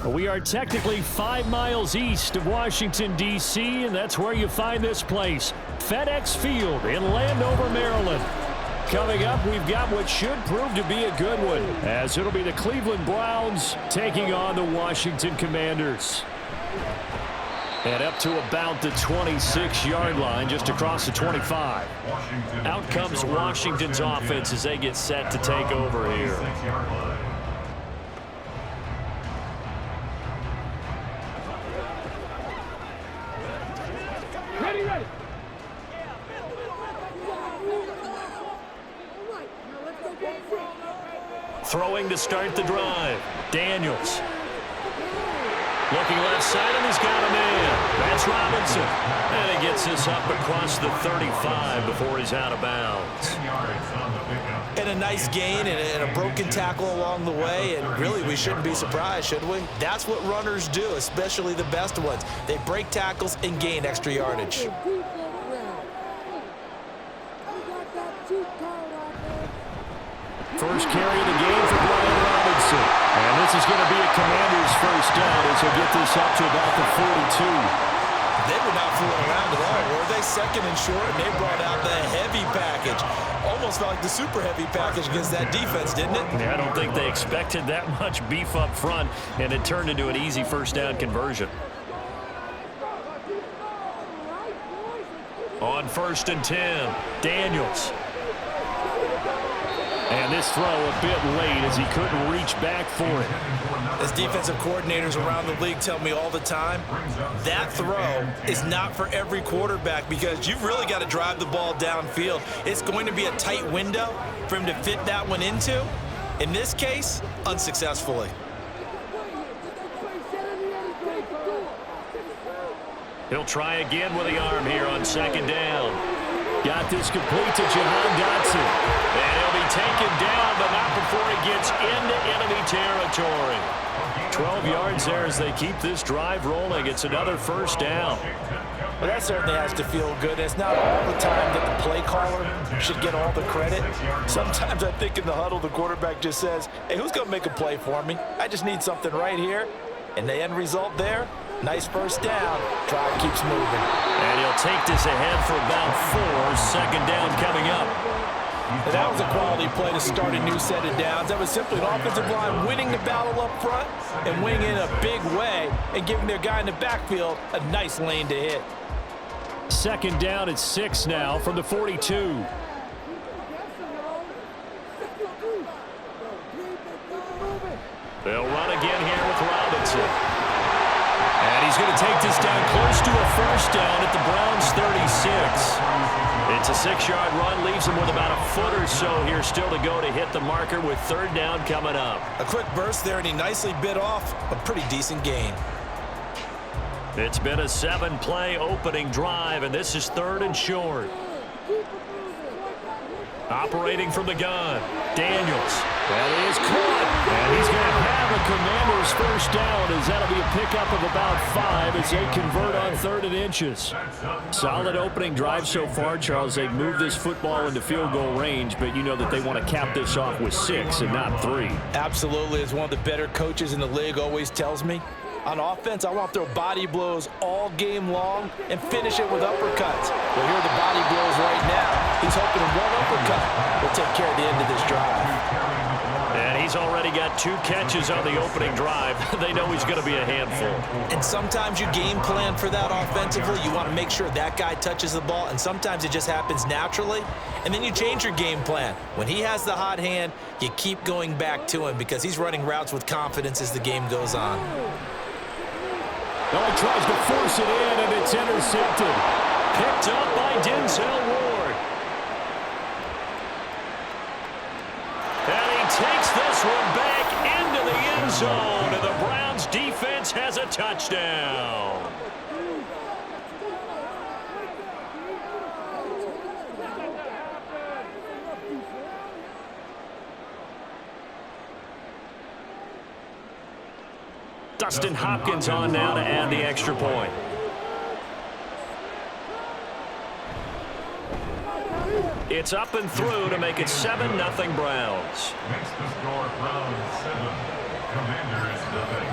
We are technically 5 miles east of Washington, D.C., and that's where you find this place, FedEx Field in Landover, Maryland. Coming up, we've got what should prove to be a good one, as it'll be the Cleveland Browns taking on the Washington Commanders. And up to about the 26-yard line, just across the 25. Out comes Washington's offense as they get set to take over here. Ready. Throwing to start the drive. Daniels. Looking left side, and he's got a man. That's Robinson. And he gets this up across the 35 before he's out of bounds. And a nice gain and a broken tackle along the way, and really we shouldn't be surprised, should we? That's what runners do, especially the best ones. They break tackles and gain extra yardage. First carry of the game for Brian Robinson. And this is going to be a Commander's first down as he'll get this up to about the 42. They were not fooling around at all, were they? Second and short, and they brought out the heavy package. Almost felt like the super heavy package against that defense, didn't it? Yeah, I don't think they expected that much beef up front, and it turned into an easy first down conversion. On 1st and 10, Daniels. And this throw a bit late as he couldn't reach back for it. As defensive coordinators around the league tell me all the time, that throw is not for every quarterback because you've really got to drive the ball downfield. It's going to be a tight window for him to fit that one into. In this case, unsuccessfully. He'll try again with the arm here on 2nd down. Got this complete to Jahan Dotson. And he'll be taken down, but not before he gets into enemy territory. 12 yards there as they keep this drive rolling. It's another first down. Well, that certainly has to feel good. It's not all the time that the play caller should get all the credit. Sometimes I think in the huddle, the quarterback just says, hey, who's going to make a play for me? I just need something right here. And the end result there, nice first down. Drive keeps moving. And he'll take this ahead for about 4. 2nd down coming up. And that was a quality play to start a new set of downs. That was simply an offensive line winning the battle up front and winning in a big way and giving their guy in the backfield a nice lane to hit. 2nd down at 6 now from the 42. They'll run again here with Robinson. And he's going to take this down close to a first down at the Browns' 36. It's a 6-yard run, leaves him with about a foot or so here still to go to hit the marker with 3rd down coming up. A quick burst there, and he nicely bit off a pretty decent gain. It's been a 7-play opening drive, and this is 3rd and short. Operating from the gun, Daniels. That is caught, and he's going to have a Commander's first down as that'll be a pickup of about 5 as they convert on 3rd and inches. Solid opening drive so far, Charles. They've moved this football into field goal range, but you know that they want to cap this off with 6 and not 3. Absolutely, as one of the better coaches in the league always tells me. On offense, I want to throw body blows all game long and finish it with uppercuts. Well, here are the body blows right now. He's hoping one uppercut will take care of the end of this drive. And he's already got 2 catches on the opening drive. They know he's going to be a handful. And sometimes you game plan for that offensively. You want to make sure that guy touches the ball, and sometimes it just happens naturally. And then you change your game plan. When he has the hot hand, you keep going back to him because he's running routes with confidence as the game goes on. Well, he tries to force it in, and it's intercepted. Picked up by Denzel Ward. And he takes this one back into the end zone, and the Browns defense has a touchdown. Dustin Hopkins on now to add the extra point. It's up and through to make it 7-0 Browns. Makes the score Browns 7, Commanders 0.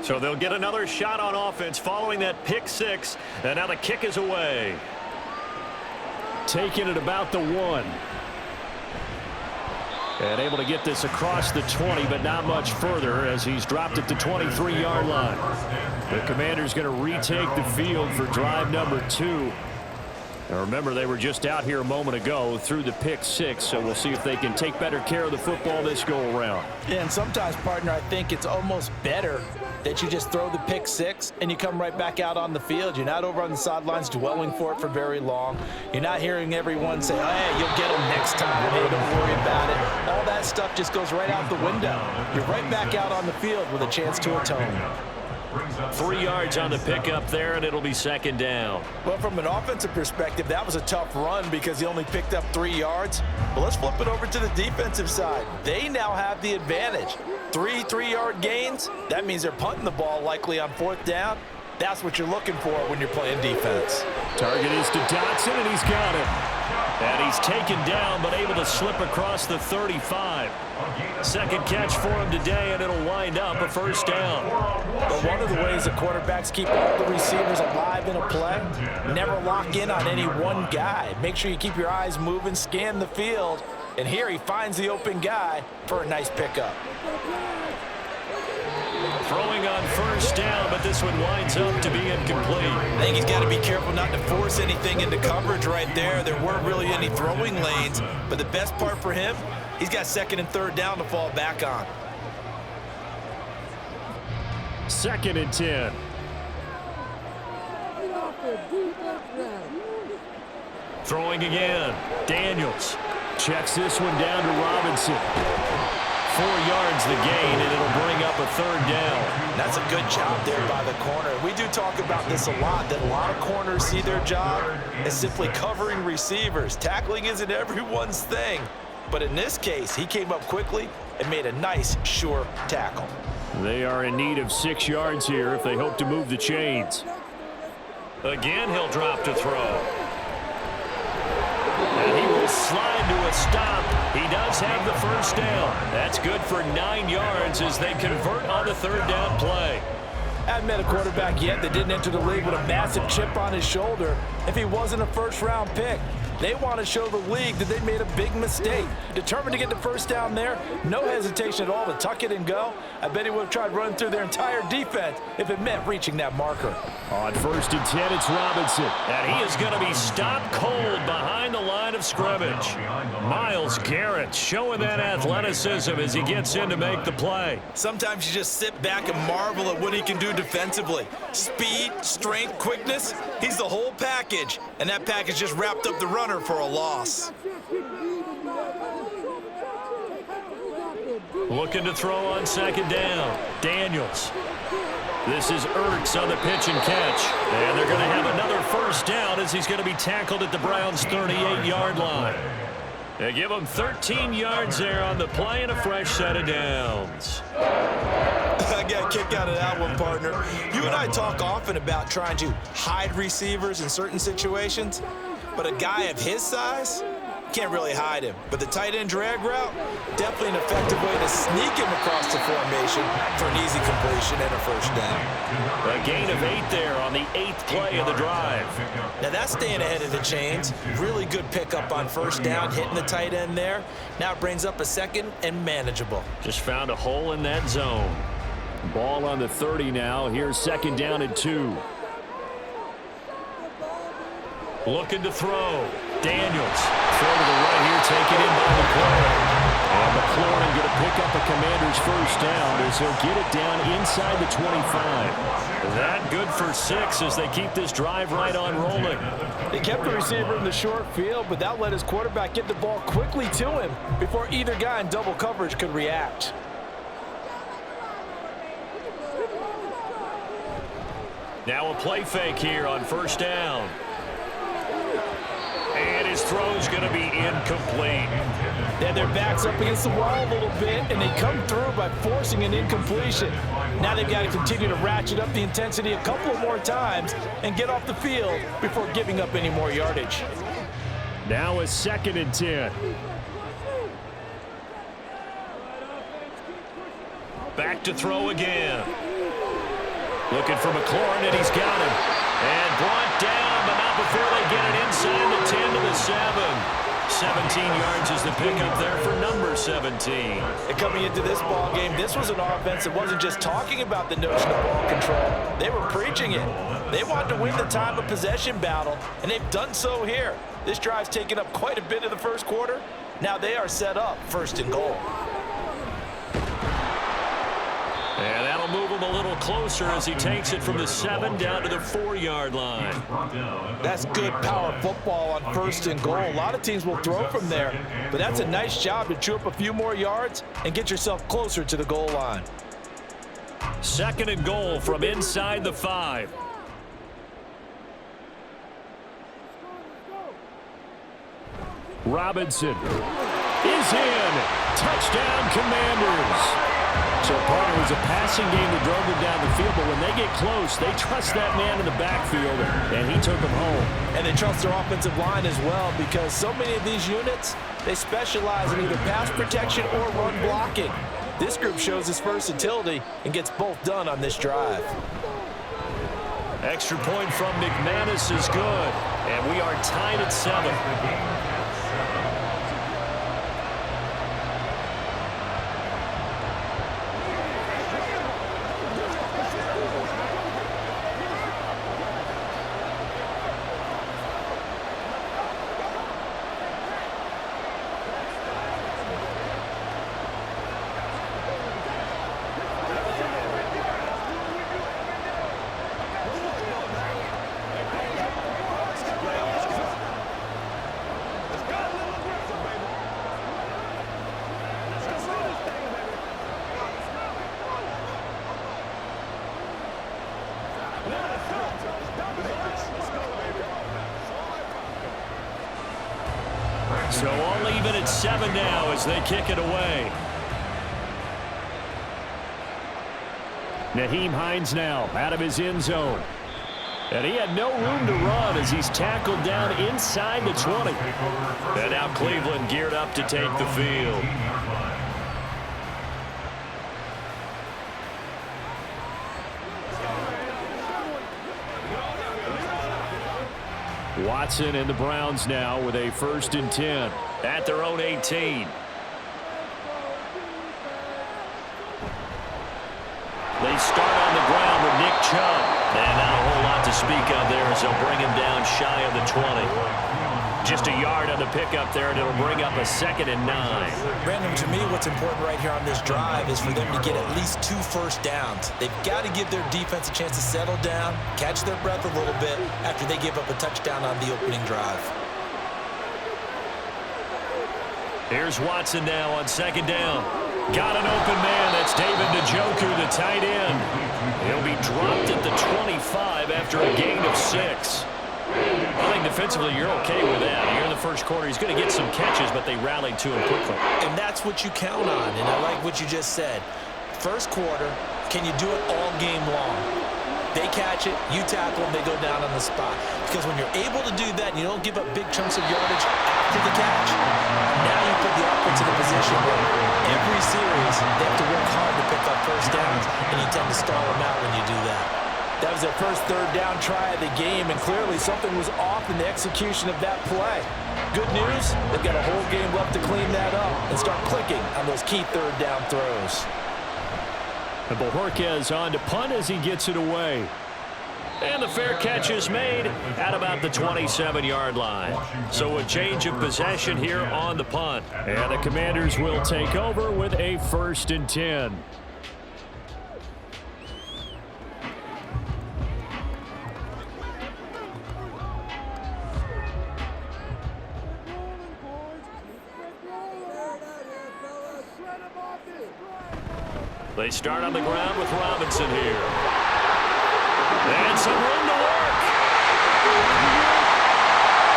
So they'll get another shot on offense following that pick six, and now the kick is away. Taking it about the 1. And able to get this across the 20, but not much further as he's dropped at the 23-yard line. The Commanders going to retake the field for drive number 2. Now remember, they were just out here a moment ago through the pick six, so we'll see if they can take better care of the football this go-around. Yeah, and sometimes, partner, I think it's almost better that you just throw the pick six and you come right back out on the field. You're not over on the sidelines dwelling for it for very long. You're not hearing everyone say, oh, hey, you'll get them next time. Hey, don't worry about it. All that stuff just goes right out the window. You're right back out on the field with a chance to atone. 3 yards on the pickup there, and it'll be second down. Well, from an offensive perspective, that was a tough run because he only picked up 3 yards. But let's flip it over to the defensive side. They now have the advantage. 3 3-yard gains. That means they're punting the ball likely on 4th down. That's what you're looking for when you're playing defense. Target is to Dotson, and he's got him. And he's taken down, but able to slip across the 35. Second catch for him today, and it'll wind up a first down. But one of the ways the quarterbacks keep all the receivers alive in a play, never lock in on any one guy. Make sure you keep your eyes moving, scan the field, and here he finds the open guy for a nice pickup. Throwing on first down, but this one winds up to be incomplete. I think he's got to be careful not to force anything into coverage right there. There weren't really any throwing lanes, but the best part for him, he's got 2nd and 3rd down to fall back on. 2nd and 10. Throwing again. Daniels checks this one down to Robinson. 4 yards the gain, and it'll bring up a 3rd down. That's a good job there by the corner. We do talk about this a lot, that a lot of corners see their job as simply covering receivers. Tackling isn't everyone's thing. But in this case, he came up quickly and made a nice, sure tackle. They are in need of 6 yards here if they hope to move the chains. Again, he'll drop to throw. And he will slide to a stop. He does have the first down. That's good for 9 yards as they convert on the 3rd down play. I haven't met a quarterback yet that didn't enter the league with a massive chip on his shoulder if he wasn't a first-round pick. They want to show the league that they made a big mistake. Determined to get the first down there, no hesitation at all to tuck it and go. I bet he would have tried running through their entire defense if it meant reaching that marker. On 1st and 10, it's Robinson. And he is going to be stopped cold behind the line of scrimmage. Myles Garrett showing that athleticism as he gets in to make the play. Sometimes you just sit back and marvel at what he can do defensively. Speed, strength, quickness, he's the whole package. And that package just wrapped up the runner for a loss. Looking to throw on 2nd down. Daniels. This is Ertz on the pitch and catch. And they're going to have another first down as he's going to be tackled at the Browns' 38-yard line. They give him 13 yards there on the play and a fresh set of downs. I got a kick out of that one, partner. You and I talk often about trying to hide receivers in certain situations. But a guy of his size, can't really hide him. But the tight end drag route, definitely an effective way to sneak him across the formation for an easy completion and a first down. A gain of 8 there on the 8th play of the drive. Now that's staying ahead of the chains. Really good pickup on first down, hitting the tight end there. Now it brings up a 2nd and manageable. Just found a hole in that zone. Ball on the 30 now. Here's 2nd down and 2. Looking to throw. Daniels. Throw to the right here, taken in by McLaurin. And McLaurin going to pick up a Commander's first down as he'll get it down inside the 25. That good for 6 as they keep this drive right on rolling. They kept the receiver in the short field, but that let his quarterback get the ball quickly to him before either guy in double coverage could react. Now a play fake here on first down. And his throw's going to be incomplete. Then their backs up against the wall a little bit, and they come through by forcing an incompletion. Now they've got to continue to ratchet up the intensity a couple of more times and get off the field before giving up any more yardage. Now a 2nd and 10. Back to throw again. Looking for McLaurin, and he's got him. And brought down, but not before they get it inside the 10 to the 7. 17 yards is the pickup there for number 17. And coming into this ball game, this was an offense that wasn't just talking about the notion of ball control. They were preaching it. They wanted to win the time of possession battle, and they've done so here. This drive's taken up quite a bit of the first quarter. Now they are set up first and goal. And that'll move him a little closer as he takes it from the 7 down to the 4-yard line. That's good power football on first and goal. A lot of teams will throw from there, but that's a nice job to chew up a few more yards and get yourself closer to the goal line. 2nd and goal from inside the 5. Robinson is in. Touchdown, Commanders. So, partner, it was a passing game that drove them down the field, but when they get close, they trust that man in the backfield, and he took them home. And they trust their offensive line as well, because so many of these units, they specialize in either pass protection or run blocking. This group shows its versatility and gets both done on this drive. Extra point from McManus is good, and we are tied at 7. So all even at 7 now as they kick it away. Nyheim Hines now out of his end zone. And he had no room to run as he's tackled down inside the 20. And now Cleveland geared up to take the field. Watson and the Browns now with a 1st and 10 at their own 18. They start on the ground with Nick Chubb. And not a whole lot to speak of there as they'll bring him down shy of the 20. Just a yard on the pickup there, and it'll bring up a 2nd and 9. Brandon, to me, what's important right here on this drive is for them to get at least 2 first downs. They've got to give their defense a chance to settle down, catch their breath a little bit after they give up a touchdown on the opening drive. Here's Watson now on 2nd down. Got an open man. That's David Njoku, the tight end. He'll be dropped at the 25 after a gain of 6. I think defensively you're okay with that. Here in the first quarter, he's going to get some catches, but they rallied to him quickly. And that's what you count on, and I like what you just said. First quarter, can you do it all game long? They catch it, you tackle them, they go down on the spot. Because when you're able to do that and you don't give up big chunks of yardage after the catch, now you put the offense in a position where every series they have to work hard to pick up first downs, and you tend to stall them out when you do that. That was their first 3rd down try of the game, and clearly something was off in the execution of that play. Good news, they've got a whole game left to clean that up and start clicking on those key 3rd down throws. And Bojorquez on to punt as he gets it away. And the fair catch is made at about the 27-yard line. So a change of possession here on the punt. And the Commanders will take over with a 1st and 10. They start on the ground with Robinson here. And some room to work.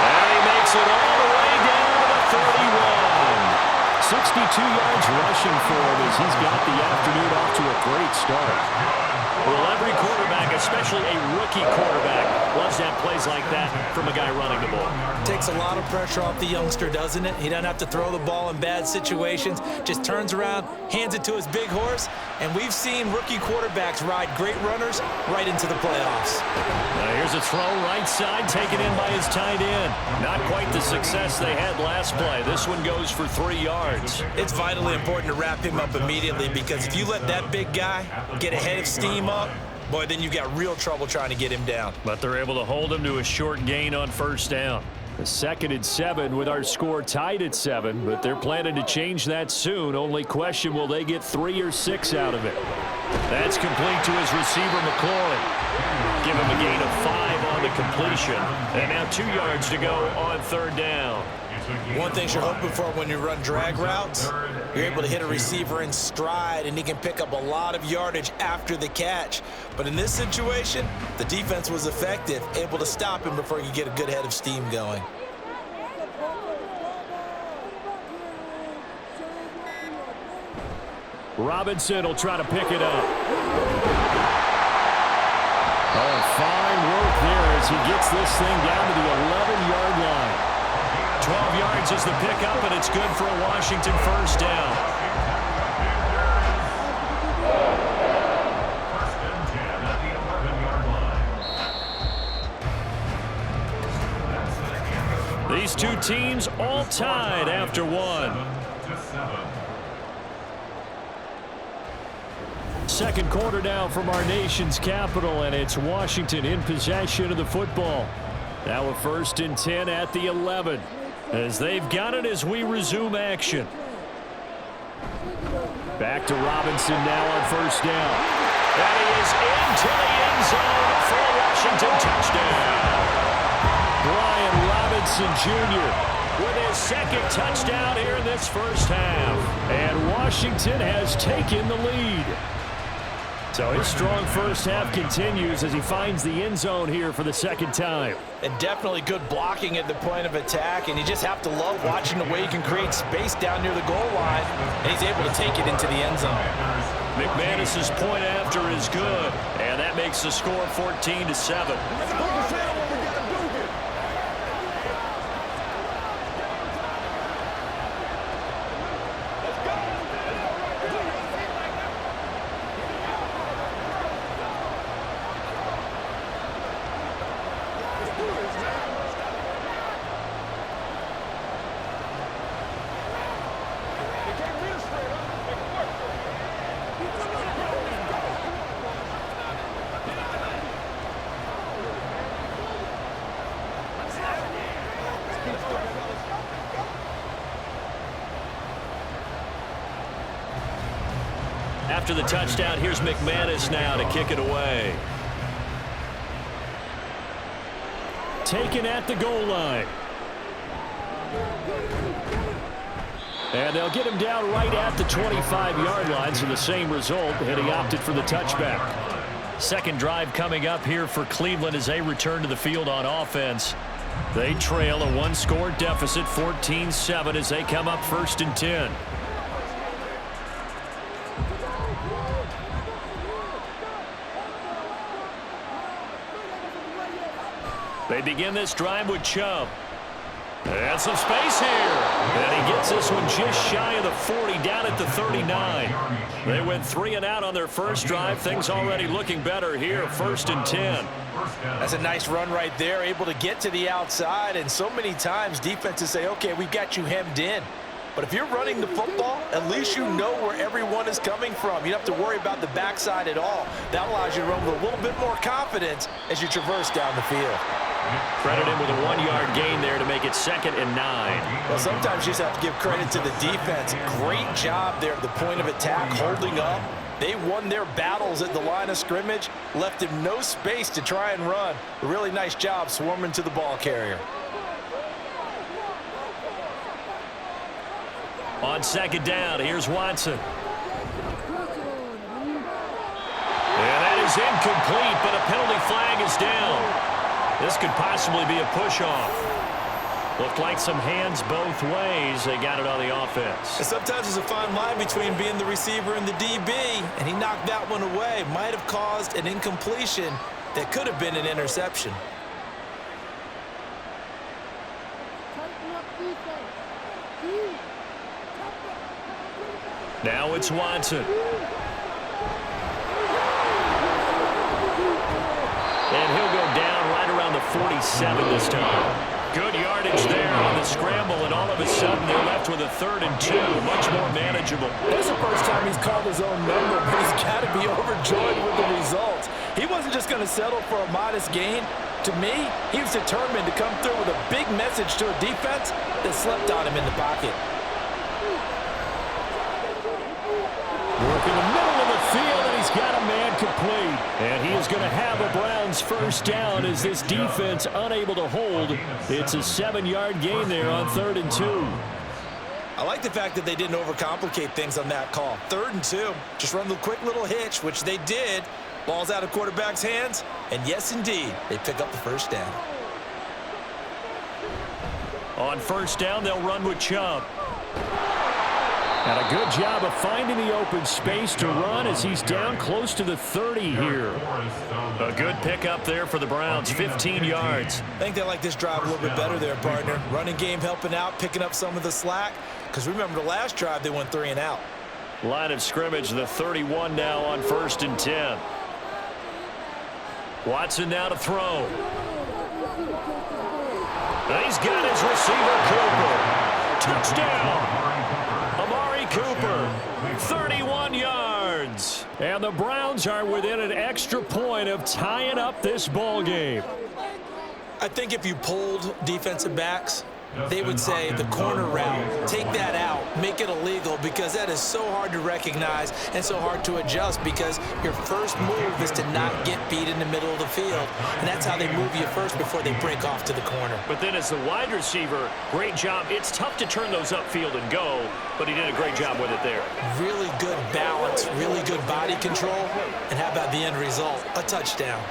And he makes it all the way down to the 31. 62 yards rushing for him as he's got the afternoon off to a great start. Well, every quarterback, especially a rookie quarterback loves to have plays like that from a guy running the ball. Takes a lot of pressure off the youngster, doesn't it? He doesn't have to throw the ball in bad situations, just turns around, hands it to his big horse, and we've seen rookie quarterbacks ride great runners right into the playoffs. Here's a throw right side, taken in by his tight end. Not quite the success they had last play. This one goes for 3 yards. It's vitally important to wrap him up immediately, because if you let that big guy get a head of steam up, boy, then you've got real trouble trying to get him down. But they're able to hold him to a short gain on first down. The 2nd and 7 with our score tied at 7, but they're planning to change that soon. Only question, will they get 3 or 6 out of it? That's complete to his receiver, McLaurin. Give him a gain of 5 on the completion. And now 2 yards to go on 3rd down. One thing you're hoping for when you run drag routes, you're able to hit a receiver in stride, and he can pick up a lot of yardage after the catch. But in this situation, the defense was effective, able to stop him before he could get a good head of steam going. Robinson will try to pick it up. Oh, fine work there as he gets this thing down to the 11-yard line. 12 yards is the pickup, and it's good for a Washington first down. These two teams all tied after one. Second quarter now from our nation's capital, and it's Washington in possession of the football. Now a 1st and 10 at the 11. As they've got it as we resume action. Back to Robinson now on first down. That is into the end zone for a Washington touchdown. Brian Robinson Jr. with his 2nd touchdown here in this first half. And Washington has taken the lead. So his strong first half continues as he finds the end zone here for the 2nd time. And definitely good blocking at the point of attack, and you just have to love watching the way he can create space down near the goal line, and he's able to take it into the end zone. McManus's point after is good, and that makes the score 14-7. After the touchdown, here's McManus now to kick it away. Taken at the goal line. And they'll get him down right at the 25-yard line, so the same result, and he opted for the touchback. 2nd drive coming up here for Cleveland as they return to the field on offense. They trail a 1-score deficit, 14-7, as they come up 1st and 10. They begin this drive with Chubb. And some space here. And he gets this one just shy of the 40, down at the 39. They went 3 and out on their first drive. Things already looking better here, 1st and 10. That's a nice run right there, able to get to the outside. And so many times defenses say, okay, we've got you hemmed in. But if you're running the football, at least you know where everyone is coming from. You don't have to worry about the backside at all. That allows you to run with a little bit more confidence as you traverse down the field. Credit him with a 1-yard gain there to make it 2nd and 9. Well, sometimes you just have to give credit to the defense. Great job there at the point of attack, holding up. They won their battles at the line of scrimmage, left him no space to try and run. A really nice job swarming to the ball carrier. On 2nd down, here's Watson. And that is incomplete, but a penalty flag is down. This could possibly be a push-off. Looked like some hands both ways. They got it on the offense. And sometimes there's a fine line between being the receiver and the DB, and he knocked that one away. Might have caused an incompletion that could have been an interception. Now it's Watson. And he'll go down right around the 47 this time. Good yardage there on the scramble, and all of a sudden they're left with a 3rd and 2. Much more manageable. That's the first time he's called his own number, but he's got to be overjoyed with the results. He wasn't just going to settle for a modest gain. To me, he was determined to come through with a big message to a defense that slept on him in the pocket. Work in the middle of the field, and he's got a man complete. And he is going to have a Browns first down as this defense unable to hold. It's a 7-yard gain there on 3rd and 2. I like the fact that they didn't overcomplicate things on that call. 3rd and 2, just run the quick little hitch, which they did. Ball's out of quarterback's hands, and yes, indeed, they pick up the first down. On first down, they'll run with Chubb. And a good job of finding the open space to run as he's down close to the 30 here. A good pickup there for the Browns, 15 yards. I think they like this drive a little bit better there, partner. Running game helping out, picking up some of the slack. Because remember, the last drive, they went 3 and out. Line of scrimmage, the 31 now on 1st and 10. Watson now to throw. And he's got his receiver, Cooper. Touchdown. Cooper, 31 yards. And the Browns are within an extra point of tying up this ball game. I think if you polled defensive backs, they would say the corner route, take that out, make it illegal, because that is so hard to recognize and so hard to adjust, because your first move is to not get beat in the middle of the field. And that's how they move you first before they break off to the corner. But then as the wide receiver, great job. It's tough to turn those upfield and go, but he did a great job with it there. Really good balance, really good body control. And how about the end result? A touchdown.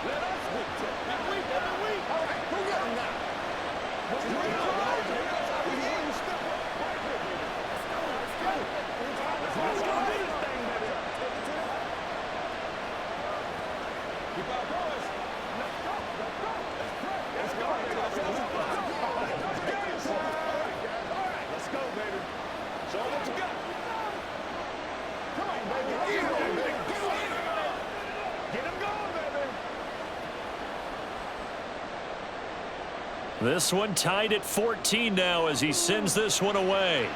This one tied at 14 now as he sends this one away.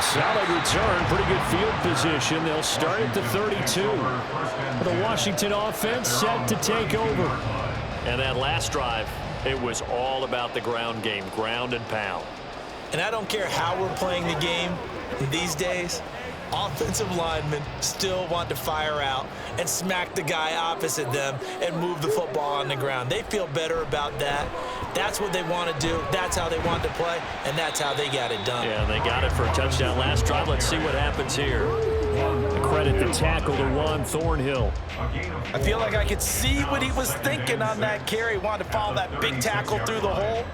Solid return, pretty good field position. They'll start at the 32. The Washington offense set to take over. And that last drive, it was all about the ground game, ground and pound. And I don't care how we're playing the game these days, offensive linemen still want to fire out and smack the guy opposite them and move the football on the ground. They feel better about that. That's what they want to do. That's how they want to play, and that's how they got it done. Yeah, they got it for a touchdown last drive. Let's see what happens here. Credit the tackle to Juan Thornhill. I feel like I could see what he was thinking on that carry. Wanted to follow that big tackle through the hole.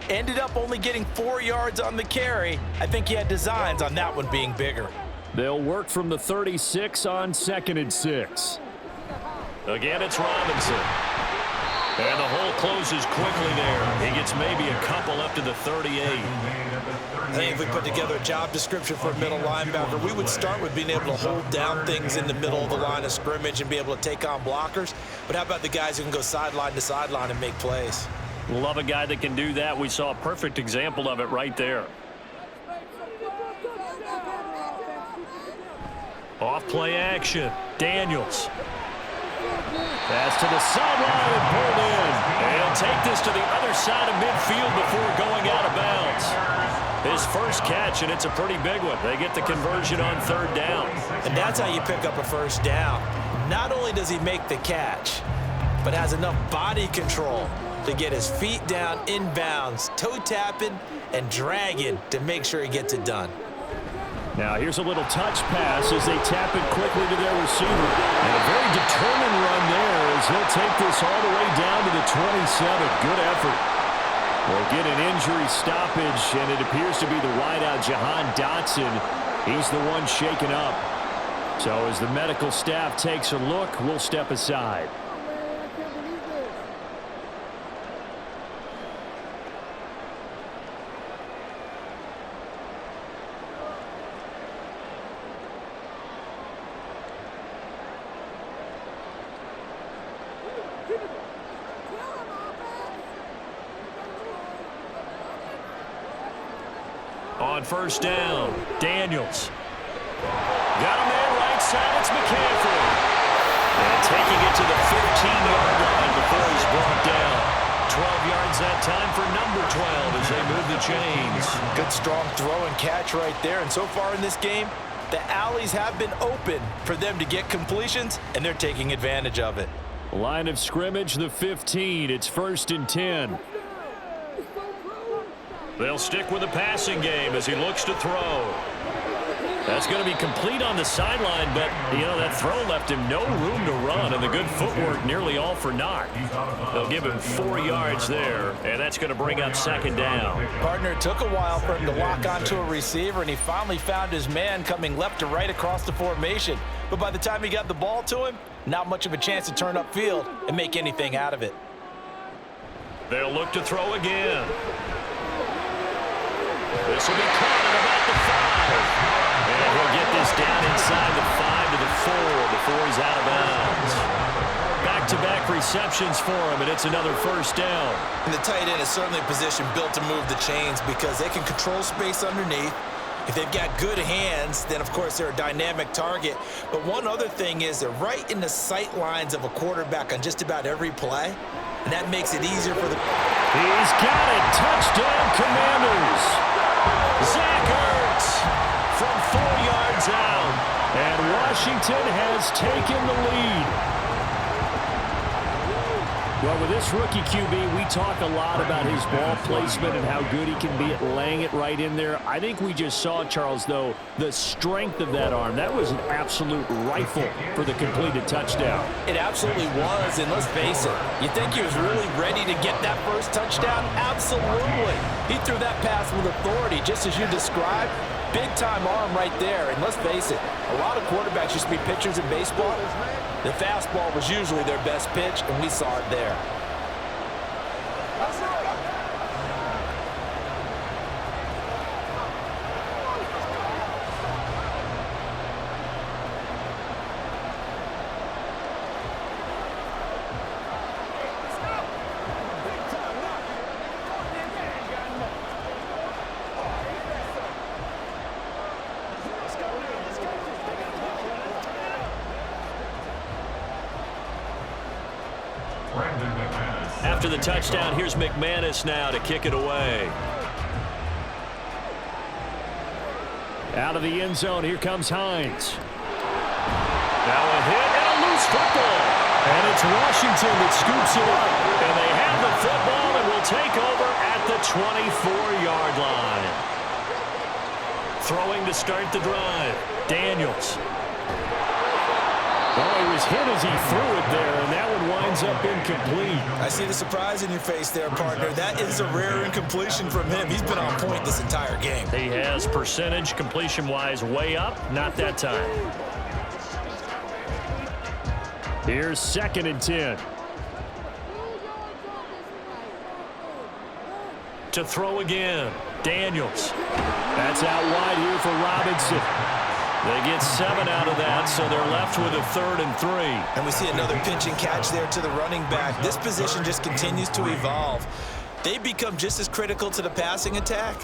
Ended up only getting 4 yards on the carry. I think he had designs on that one being bigger. They'll work from the 36 on 2nd and 6. Again, it's Robinson. And the hole closes quickly there. He gets maybe a couple up to the 38. I think if we put together a job description for a middle linebacker, we would start with being able to hold down things in the middle of the line of scrimmage and be able to take on blockers. But how about the guys who can go sideline to sideline and make plays? Love a guy that can do that. We saw a perfect example of it right there. Off play action. Daniels. Pass to the sideline and pulled in. And he'll take this to the other side of midfield before going out of bounds. His first catch, and it's a pretty big one. They get the conversion on 3rd down. And that's how you pick up a first down. Not only does he make the catch, but has enough body control to get his feet down inbounds, toe tapping and dragging to make sure he gets it done. Now here's a little touch pass as they tap it quickly to their receiver. And a very determined run there as he'll take this all the way down to the 27. Good effort. We'll get an injury stoppage, and it appears to be the wideout, Jahan Dotson. He's the one shaken up. So as the medical staff takes a look, we'll step aside. On first down, Daniels. Got a man right side, it's McCaffrey. And taking it to the 15-yard line before he's brought down. 12 yards that time for number 12 as they move the chains. Good strong throw and catch right there. And so far in this game, the alleys have been open for them to get completions, and they're taking advantage of it. Line of scrimmage, the 15. It's 1st and 10. They'll stick with the passing game as he looks to throw. That's going to be complete on the sideline, but, you know, that throw left him no room to run, and the good footwork nearly all for naught. They'll give him 4 yards there, and that's going to bring up 2nd down. Partner, it took a while for him to lock onto a receiver, and he finally found his man coming left to right across the formation. But by the time he got the ball to him, not much of a chance to turn upfield and make anything out of it. They'll look to throw again. This will be caught at about the 5. And he'll get this down inside the 5 to the 4 before he's out of bounds. Back-to-back receptions for him, and it's another 1st down. And the tight end is certainly a position built to move the chains because they can control space underneath. If they've got good hands, then, of course, they're a dynamic target. But one other thing is they're right in the sight lines of a quarterback on just about every play, and that makes it easier for the... He's got it. Touchdown, Commanders. Zach Ertz from 4 yards out, and Washington has taken the lead. Well, with this rookie QB, we talk a lot about his ball placement and how good he can be at laying it right in there. I think we just saw, Charles, though, the strength of that arm. That was an absolute rifle for the completed touchdown. It absolutely was, and let's face it, you think he was really ready to get that first touchdown? Absolutely. He threw that pass with authority, just as you described. Big-time arm right there, and let's face it, a lot of quarterbacks used to be pitchers in baseball. The fastball was usually their best pitch, and we saw it there. After the touchdown, here's McManus now to kick it away. Out of the end zone, here comes Hines. Now a hit and a loose football. And it's Washington that scoops it up. And they have the football and will take over at the 24-yard line. Throwing to start the drive. Daniels. Oh, he was hit as he threw it there, and that one winds up incomplete. I see the surprise in your face there, partner. That is a rare incompletion from him. He's been on point this entire game. He has percentage completion-wise way up, not that time. Here's 2nd and 10. To throw again, Daniels. That's out wide here for Robinson. They get 7 out of that, so they're left with a 3rd and 3. And we see another pitch and catch there to the running back. This position just continues to evolve. They become just as critical to the passing attack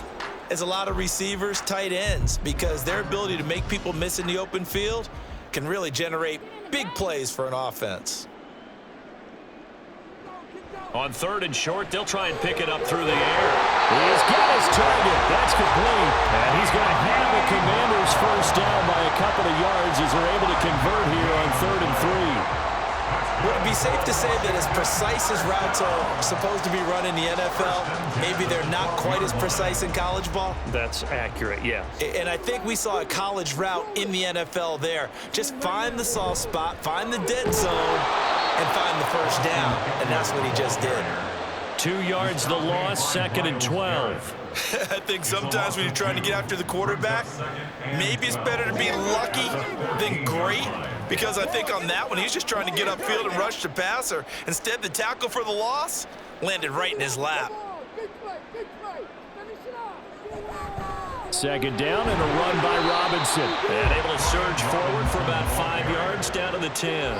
as a lot of receivers, tight ends, because their ability to make people miss in the open field can really generate big plays for an offense. On 3rd and short, they'll try and pick it up through the air. He's got his target. That's complete. And he's going to have the Commanders first down by a couple of yards as they're able to convert here on 3rd and 3. Would it be safe to say that as precise as routes are supposed to be run in the NFL, maybe they're not quite as precise in college ball? That's accurate, yeah. And I think we saw a college route in the NFL there. Just find the soft spot, find the dead zone, and find the first down. And that's what he just did. 2 yards the loss, 2nd and 12. I think sometimes when you're trying to get after the quarterback, maybe it's better to be lucky than great, because I think on that one, he's just trying to get upfield and rush the passer. Instead, the tackle for the loss landed right in his lap. 2nd down and a run by Robinson. And able to surge forward for about 5 yards down to the 10.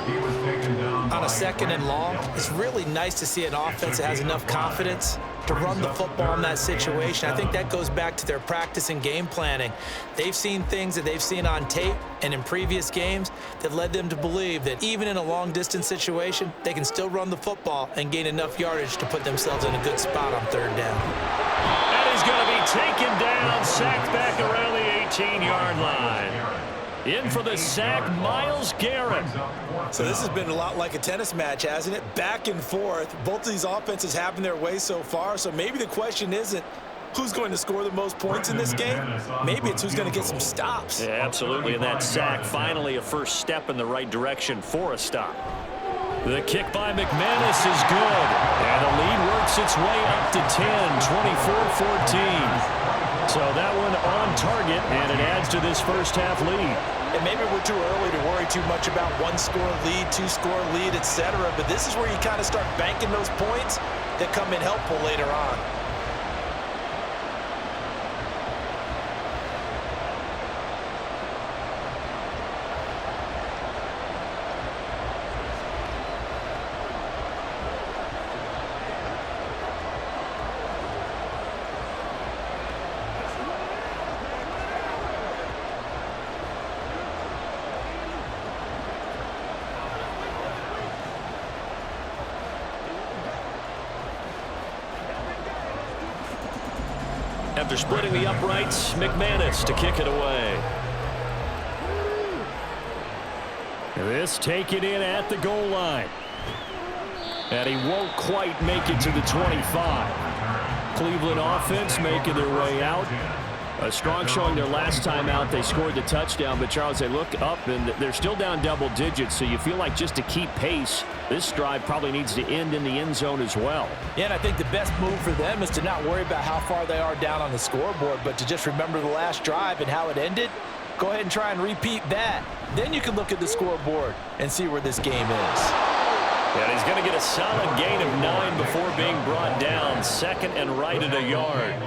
On a 2nd and long, it's really nice to see an offense that has enough confidence to run the football in that situation. I think that goes back to their practice and game planning. They've seen things that they've seen on tape and in previous games that led them to believe that even in a long-distance situation, they can still run the football and gain enough yardage to put themselves in a good spot on 3rd down. And he's going to be taken down, sacked back around the 18-yard line. In for the sack, Myles Garrett. So this has been a lot like a tennis match, hasn't it? Back and forth. Both of these offenses having their way so far, so maybe the question isn't who's going to score the most points in this game. Maybe it's who's going to get some stops. Yeah, absolutely, and that sack finally a first step in the right direction for a stop. The kick by McManus is good, and the lead works its way up to 10, 24-14. So that one on target, and it adds to this first half lead. And maybe we're too early to worry too much about 1-score lead, 2-score lead, etc. But this is where you kind of start banking those points that come in helpful later on. After splitting the uprights, McManus to kick it away. This taken in at the goal line. And he won't quite make it to the 25. Cleveland offense making their way out. A strong showing their last time out. They scored the touchdown, but Charles, they look up and they're still down double digits, so you feel like just to keep pace, this drive probably needs to end in the end zone as well. Yeah, and I think the best move for them is to not worry about how far they are down on the scoreboard, but to just remember the last drive and how it ended. Go ahead and try and repeat that. Then you can look at the scoreboard and see where this game is. And he's going to get a solid gain of 9 before being brought down. 2nd and right at a yard.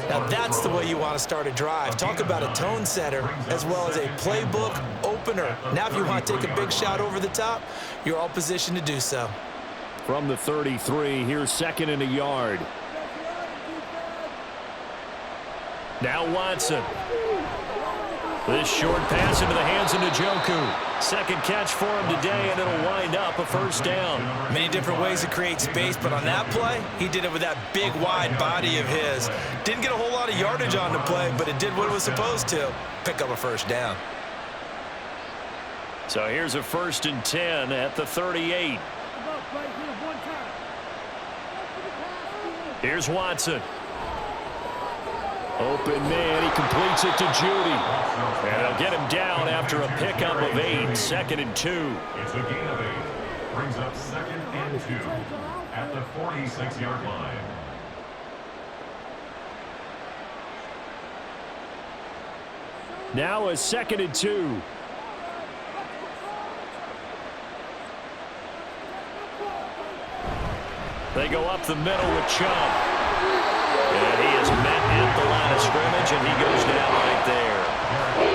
Now that's the way you want to start a drive. Talk about a tone setter as well as a playbook opener. Now if you want to take a big shot over the top, you're all positioned to do so. From the 33, here's 2nd and a yard. Now Watson. This short pass into the hands of Njoku. 2nd catch for him today, and it'll wind up a first down. Many different ways to create space, but on that play, he did it with that big, wide body of his. Didn't get a whole lot of yardage on the play, but it did what it was supposed to. Pick up a first down. So here's a 1st and 10 at the 38. Here's Watson. Open man, he completes it to Judy. And they'll get him down after a pickup of 8, 2nd and 2. It's a gain of 8. Brings up 2nd and 2 at the 46-yard line. Now a 2nd and 2. They go up the middle with Chubb. And he is met at the line of scrimmage, and he goes down right there.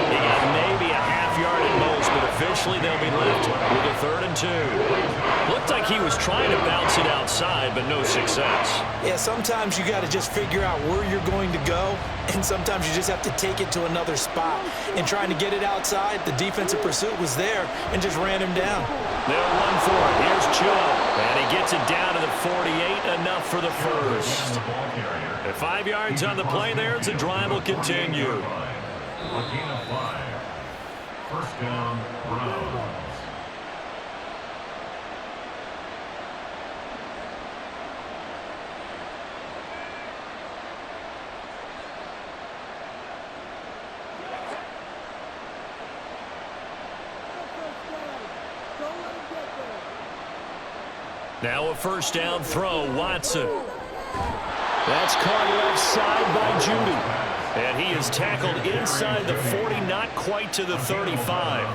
He got maybe a half yard at most, but officially they'll be left with a 3rd and 2. Looked like he was trying to bounce it outside, but no success. Yeah, sometimes you got to just figure out where you're going to go, and sometimes you just have to take it to another spot. And trying to get it outside, the defensive pursuit was there and just ran him down. They'll run for it. Here's Chubb, and he gets it down to the 48, enough for the first. At 5 yards on the play there, the drive will continue. A gain of 5. First down, Browns. Now a first down throw, Watson. That's caught left side by Judy. And he is tackled inside the 40, not quite to the 35.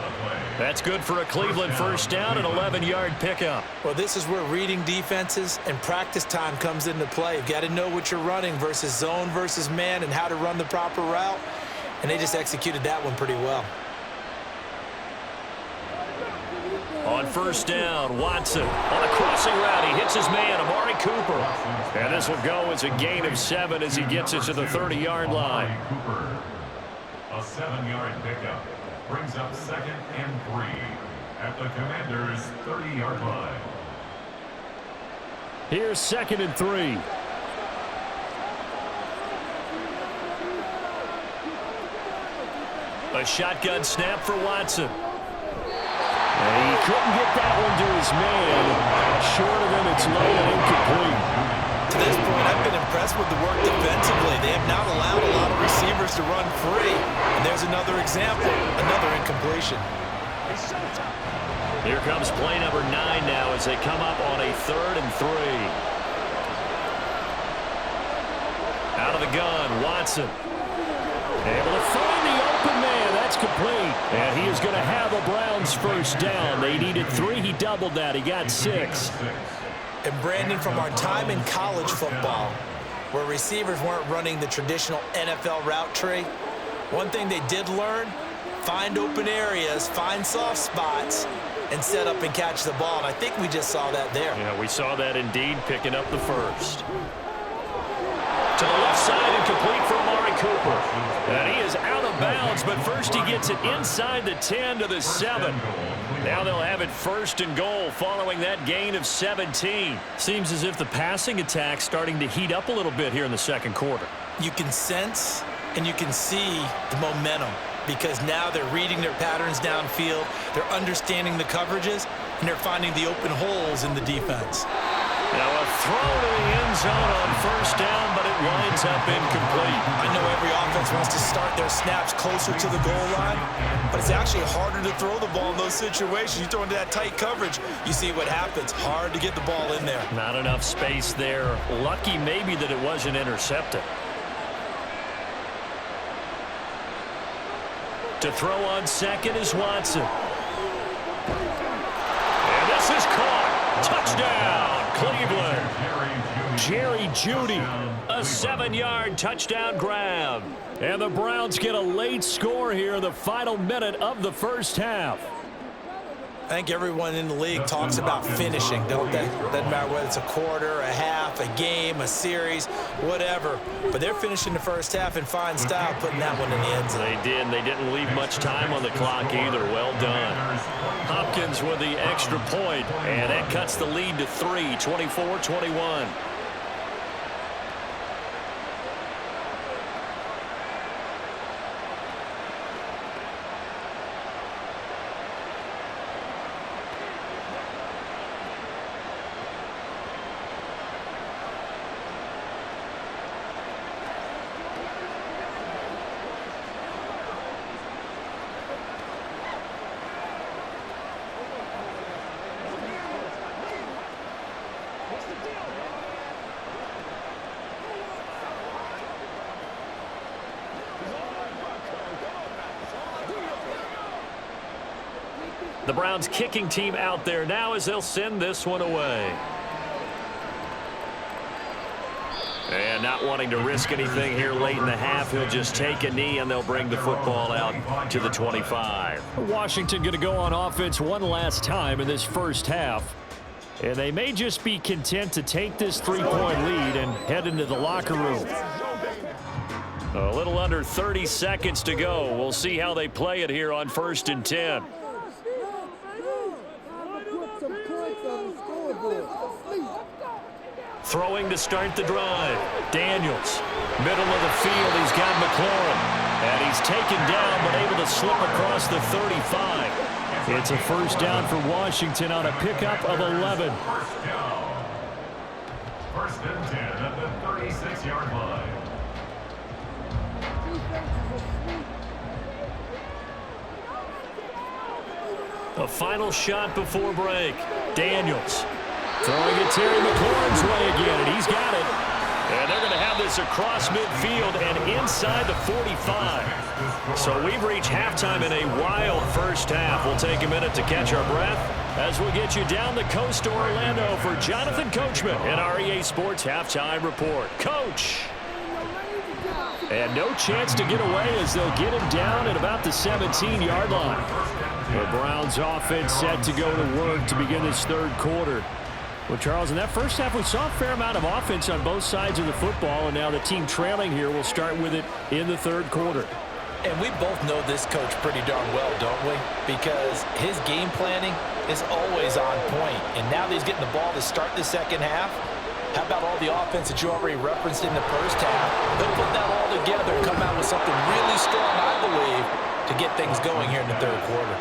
That's good for a Cleveland first down, an 11-yard pickup. Well, this is where reading defenses and practice time comes into play. You've got to know what you're running versus zone versus man and how to run the proper route. And they just executed that one pretty well. On first down, Watson on a crossing route. He hits his man, Amari Cooper. And this will go as a gain of 7 as he gets it to the 30-yard line. Cooper, a 7-yard pickup, brings up 2nd and 3 at the Commanders' 30-yard line. Here's 2nd and 3. A shotgun snap for Watson. And he couldn't get that one to his man. Short of him, it's low and incomplete. To this point, I've been impressed with the work defensively. They have not allowed a lot of receivers to run free. And there's another example, another incompletion. Here comes play number 9 now as they come up on a 3rd and 3. Out of the gun, Watson. Able to find the open man. That's complete. And he is going to have a Browns first down. They needed 3. He doubled that. He got 6. And Brandon, from our time in college football, where receivers weren't running the traditional NFL route tree, one thing they did learn, find open areas, find soft spots, and set up and catch the ball. And I think we just saw that there. Yeah, we saw that indeed, picking up the first. To the left side and complete for Amari Cooper. And he is out of bounds, but first he gets it inside the 10 to the 7. Now they'll have it 1st and goal following that gain of 17. Seems as if the passing attack's starting to heat up a little bit here in the second quarter. You can sense and you can see the momentum because now they're reading their patterns downfield, they're understanding the coverages, and they're finding the open holes in the defense. Now a throw to the end zone on first down, but it winds up incomplete. I know every offense wants to start their snaps closer to the goal line, but it's actually harder to throw the ball in those situations. You throw into that tight coverage, you see what happens. Hard to get the ball in there. Not enough space there. Lucky maybe that it wasn't intercepted. To throw on second is Watson. And this is caught. Touchdown, Cleveland. Jerry Jeudy, a 7-yard touchdown grab. And the Browns get a late score here in the final minute of the first half. I think everyone in the league talks about finishing, don't they? Doesn't matter whether it's a quarter, a half, a game, a series, whatever. But they're finishing the first half in fine style, putting that one in the end zone. They did, and they didn't leave much time on the clock either. Well done. Hopkins with the extra point, and that cuts the lead to 3, 24-21. The Browns kicking team out there now as they'll send this one away. And not wanting to risk anything here late in the half, he'll just take a knee and they'll bring the football out to the 25. Washington going to go on offense one last time in this first half. And they may just be content to take this 3-point lead and head into the locker room. A little under 30 seconds to go. We'll see how they play it here on 1st and 10. Throwing to start the drive. Daniels, middle of the field. He's got McLaurin. And he's taken down, but able to slip across the 35. It's a first down for Washington on a pickup of 11. First down. 1st and 10 at the 36-yard line. A final shot before break. Daniels Throwing it Terry McLaurin's way again, and he's got it. And they're going to have this across midfield and inside the 45. So we've reached halftime in a wild first half. We'll take a minute to catch our breath as we get you down the coast to Orlando for Jonathan Coachman in our EA Sports Halftime Report. Coach! And no chance to get away as they'll get him down at about the 17-yard line. The Browns offense set to go to work to begin this third quarter. Well, Charles, in that first half, we saw a fair amount of offense on both sides of the football, and now the team trailing here will start with it in the third quarter. And we both know this coach pretty darn well, don't we? Because his game planning is always on point. And now that he's getting the ball to start the second half, how about all the offense that you already referenced in the first half? He'll put that all together and come out with something really strong, I believe, to get things going here in the third quarter.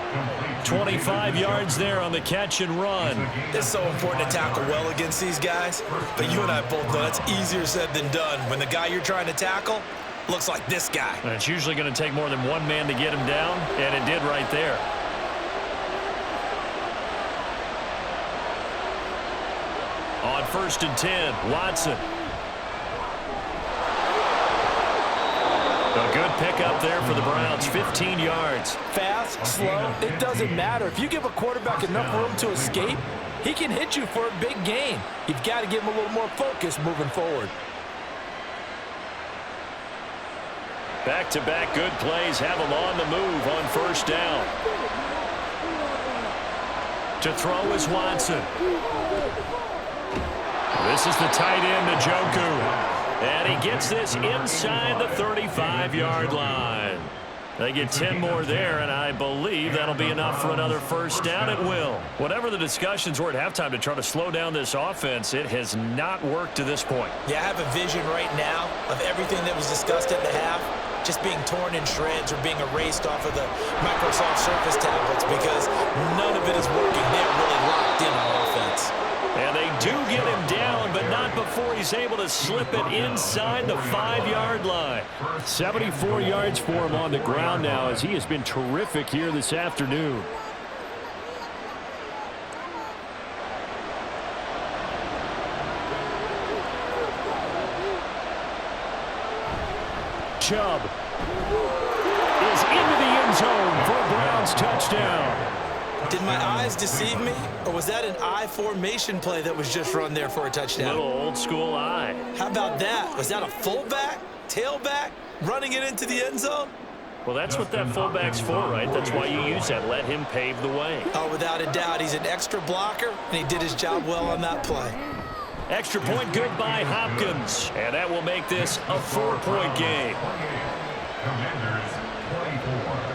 25 yards there on the catch and run. It's so important to tackle well against these guys, but you and I both know that's easier said than done when the guy you're trying to tackle looks like this guy. And it's usually going to take more than one man to get him down, and it did right there. On 1st and 10, Watson. A good pickup there for the Browns, 15 yards. Fast, slow, it doesn't matter. If you give a quarterback enough room to escape, he can hit you for a big gain. You've got to give him a little more focus moving forward. Back-to-back good plays have him on the move on first down. To throw is Watson. This is the tight end, Njoku. And he gets this inside the 35-yard line. They get 10 more there, and I believe that'll be enough for another first down. It will. Whatever the discussions were at halftime to try to slow down this offense, it has not worked to this point. Yeah, I have a vision right now of everything that was discussed at the half just being torn in shreds or being erased off of the Microsoft Surface tablets because none of it is working. They're really locked in on offense. And they do get him down, but not before he's able to slip it inside the 5-yard line. 74 yards for him on the ground now as he has been terrific here this afternoon. Chubb is into the end zone for a Browns touchdown. Did my eyes deceive me, or was that an I formation play that was just run there for a touchdown? Little old school eye. How about that? Was that a fullback, tailback, running it into the end zone? Well, that's what that fullback's for, right? That's why you use that. Let him pave the way. Oh, without a doubt. He's an extra blocker, and he did his job well on that play. Extra point good by Hopkins. And that will make this a 4-point game. Commanders 24.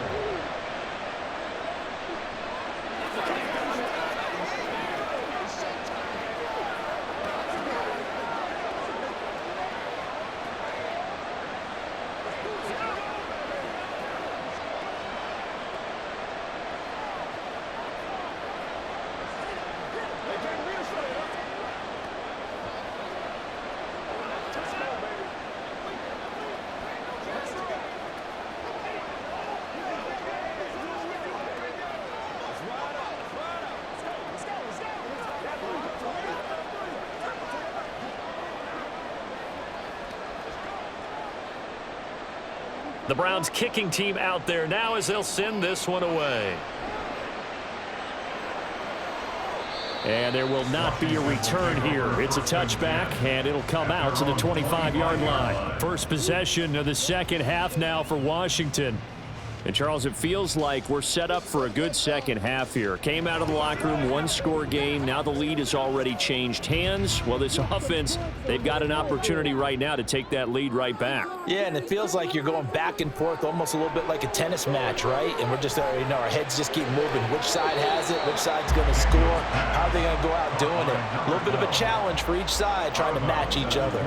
The Browns kicking team out there now as they'll send this one away. And there will not be a return here. It's a touchback, and it'll come out to the 25-yard line. First possession of the second half now for Washington. And, Charles, it feels like we're set up for a good second half here. Came out of the locker room, one-score game. Now the lead has already changed hands. Well, this offense, they've got an opportunity right now to take that lead right back. Yeah, and it feels like you're going back and forth almost a little bit like a tennis match, right? And we're just already know our heads just keep moving. Which side has it? Which side's going to score? How are they going to go out doing it? A little bit of a challenge for each side trying to match each other.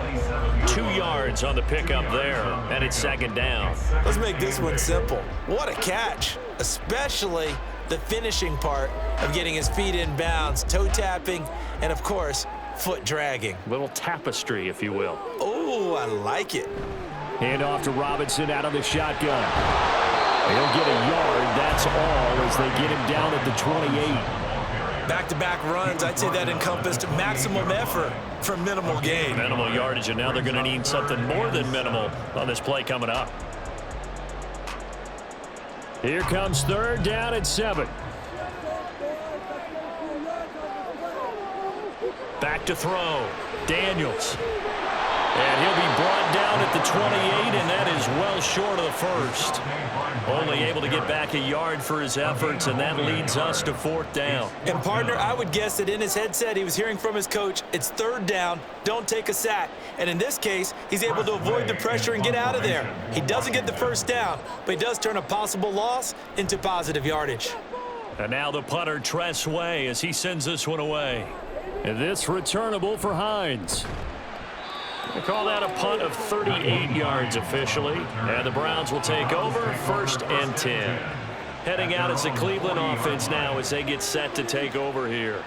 2 yards on the pickup there, and it's second down. Let's make this one simple. What a catch, especially the finishing part of getting his feet in bounds, toe tapping, and of course, foot dragging. Little tapestry, if you will. Oh, I like it. Hand off to Robinson out of the shotgun. He'll get a yard, that's all, as they get him down at the 28. Back-to-back runs, I'd say that encompassed maximum effort for minimal gain. Minimal yardage, and now they're going to need something more than minimal on this play coming up. Here comes third down at 7. Back to throw. Daniels. And he'll be brought down at the 28, and that is well short of the first. Only able to get back a yard for his efforts, and that leads us to fourth down. And, partner, I would guess that in his headset he was hearing from his coach, it's third down, don't take a sack. And in this case, he's able to avoid the pressure and get out of there. He doesn't get the first down, but he does turn a possible loss into positive yardage. And now the punter, Tress Way, as he sends this one away. And this returnable for Hines. They call that a punt of 38 yards officially. And the Browns will take over, 1st and 10. Heading out as the Cleveland offense now as they get set to take over here.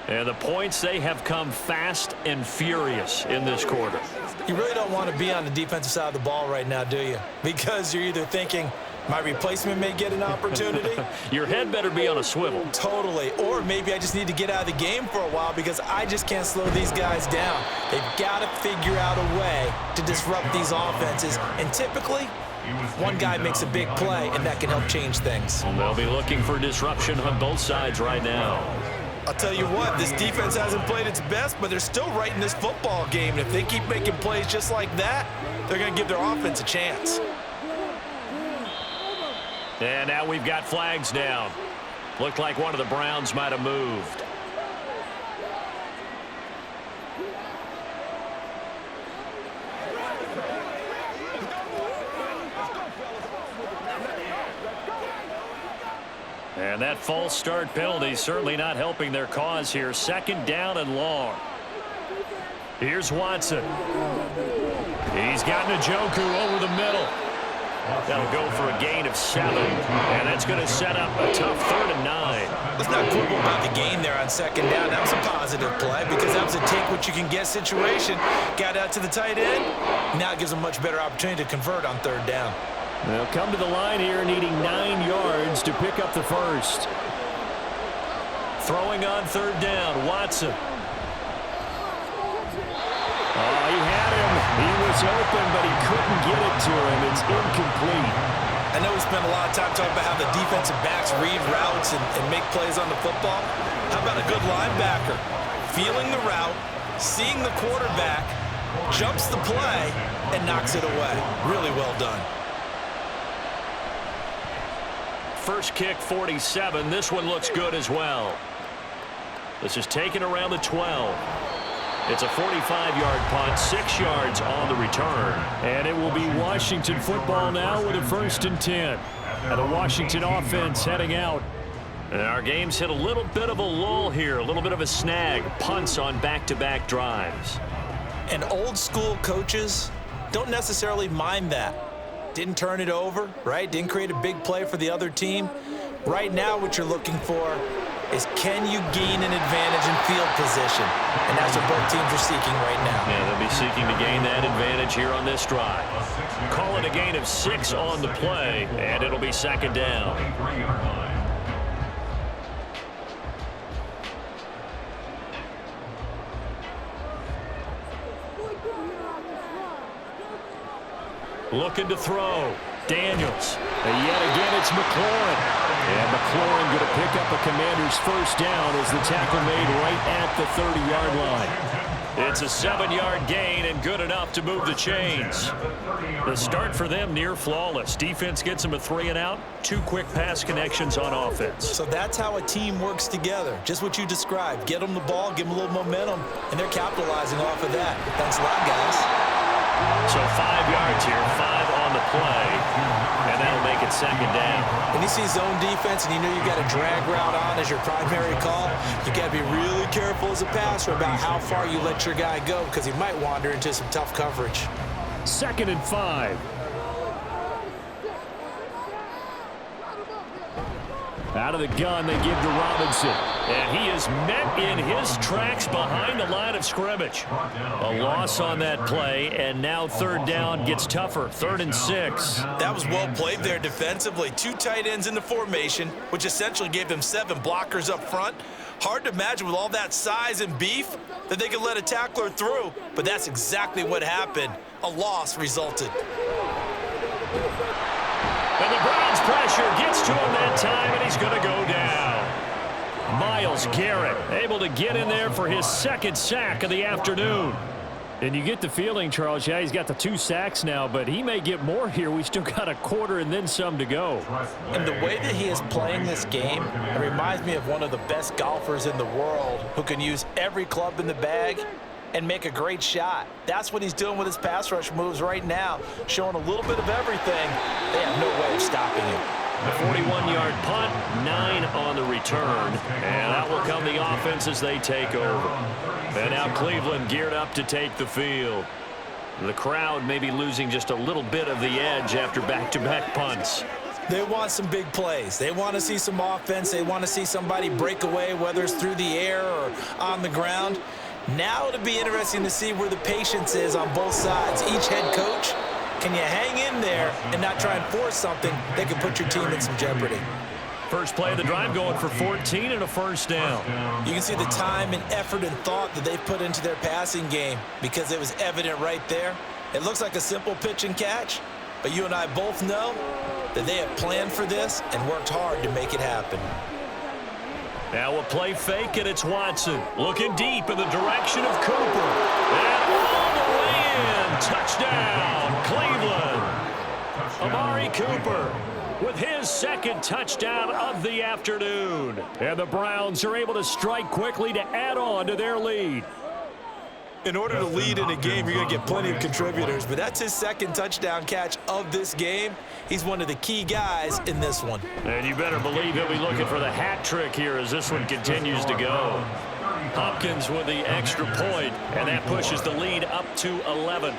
And the points, they have come fast and furious in this quarter. You really don't want to be on the defensive side of the ball right now, do you? Because you're either thinking, my replacement may get an opportunity. Your head better be on a swivel. Totally. Or maybe I just need to get out of the game for a while because I just can't slow these guys down. They've got to figure out a way to disrupt these offenses. And typically, one guy makes a big play, and that can help change things. They'll be looking for disruption on both sides right now. I'll tell you what, this defense hasn't played its best, but they're still right in this football game. And if they keep making plays just like that, they're going to give their offense a chance. And now we've got flags down. Looked like one of the Browns might have moved. And that false start penalty certainly not helping their cause here. 2nd down and long. Here's Watson. He's got Njoku over the middle. That'll go for a gain of 7. And that's going to set up a tough 3rd and 9. Let's not quibble about the gain there on 2nd down. That was a positive play because that was a take-what-you-can-get situation. Got out to the tight end. Now it gives them a much better opportunity to convert on 3rd down. They'll come to the line here needing 9 yards to pick up the first. Throwing on 3rd down, Watson. Oh, he had him. He was open, but he couldn't get it to him. It's incomplete. I know we spent a lot of time talking about how the defensive backs read routes and make plays on the football. How about a good linebacker? Feeling the route, seeing the quarterback, jumps the play, and knocks it away. Really well done. First kick, 47. This one looks good as well. This is taken around the 12. It's a 45-yard punt, 6 yards on the return. And it will be Washington football now with a 1st and 10. And the Washington offense heading out. And our game's hit a little bit of a lull here, a little bit of a snag. Punts on back-to-back drives. And old-school coaches don't necessarily mind that. Didn't turn it over, right? Didn't create a big play for the other team. Right now what you're looking for is can you gain an advantage in field position? And that's what both teams are seeking right now. Yeah, they'll be seeking to gain that advantage here on this drive. Call it a gain of 6 on the play, and it'll be 2nd down. Looking to throw. Daniels. And yet again, it's McLaurin. And McLaurin going to pick up a Commander's 1st down as the tackle made right at the 30-yard line. It's a 7-yard gain and good enough to move the chains. The start for them near flawless. Defense gets them a 3 and out. 2 quick pass connections on offense. So that's how a team works together. Just what you described. Get them the ball, give them a little momentum, and they're capitalizing off of that. Thanks a lot, guys. So 5 yards here, 5 on the play, and that'll make it 2nd down. When you see zone defense and you know you've got a drag route on as your primary call, you got to be really careful as a passer about how far you let your guy go because he might wander into some tough coverage. 2nd and 5. Out of the gun, they give to Robinson. And he is met in his tracks behind the line of scrimmage. A loss on that play, and now 3rd down gets tougher. 3rd and 6. That was well played there defensively. 2 tight ends in the formation, which essentially gave them 7 blockers up front. Hard to imagine with all that size and beef that they could let a tackler through, but that's exactly what happened. A loss resulted. And the Browns pressure gets to him that time, and he's going to go down. Myles Garrett able to get in there for his second sack of the afternoon. And you get the feeling, Charles, yeah, he's got the 2 sacks now, but he may get more here. We still got a quarter and then some to go. And the way that he is playing this game, it reminds me of one of the best golfers in the world who can use every club in the bag and make a great shot. That's what he's doing with his pass rush moves right now, showing a little bit of everything. They have no way of stopping him. The 41-yard punt, 9 on the return, and out will come the offense as they take over. And now Cleveland geared up to take the field. The crowd may be losing just a little bit of the edge after back-to-back punts. They want some big plays. They want to see some offense. They want to see somebody break away, whether it's through the air or on the ground. Now it'll be interesting to see where the patience is on both sides. Each head coach, can you hang in there and not try and force something that can put your team in some jeopardy? First play of the drive going for 14 and a first down. You can see the time and effort and thought that they've put into their passing game because it was evident right there. It looks like a simple pitch and catch, but you and I both know that they have planned for this and worked hard to make it happen. Now a play fake, and it's Watson looking deep in the direction of Cooper. And all the way in. Touchdown, Cleveland. Amari Cooper with his second touchdown of the afternoon. And the Browns are able to strike quickly to add on to their lead. In order to lead in a game, you're going to get plenty of contributors, but that's his second touchdown catch of this game. He's one of the key guys in this one. And you better believe he'll be looking for the hat trick here as this one continues to go. Hopkins with the extra point, and that pushes the lead up to 11.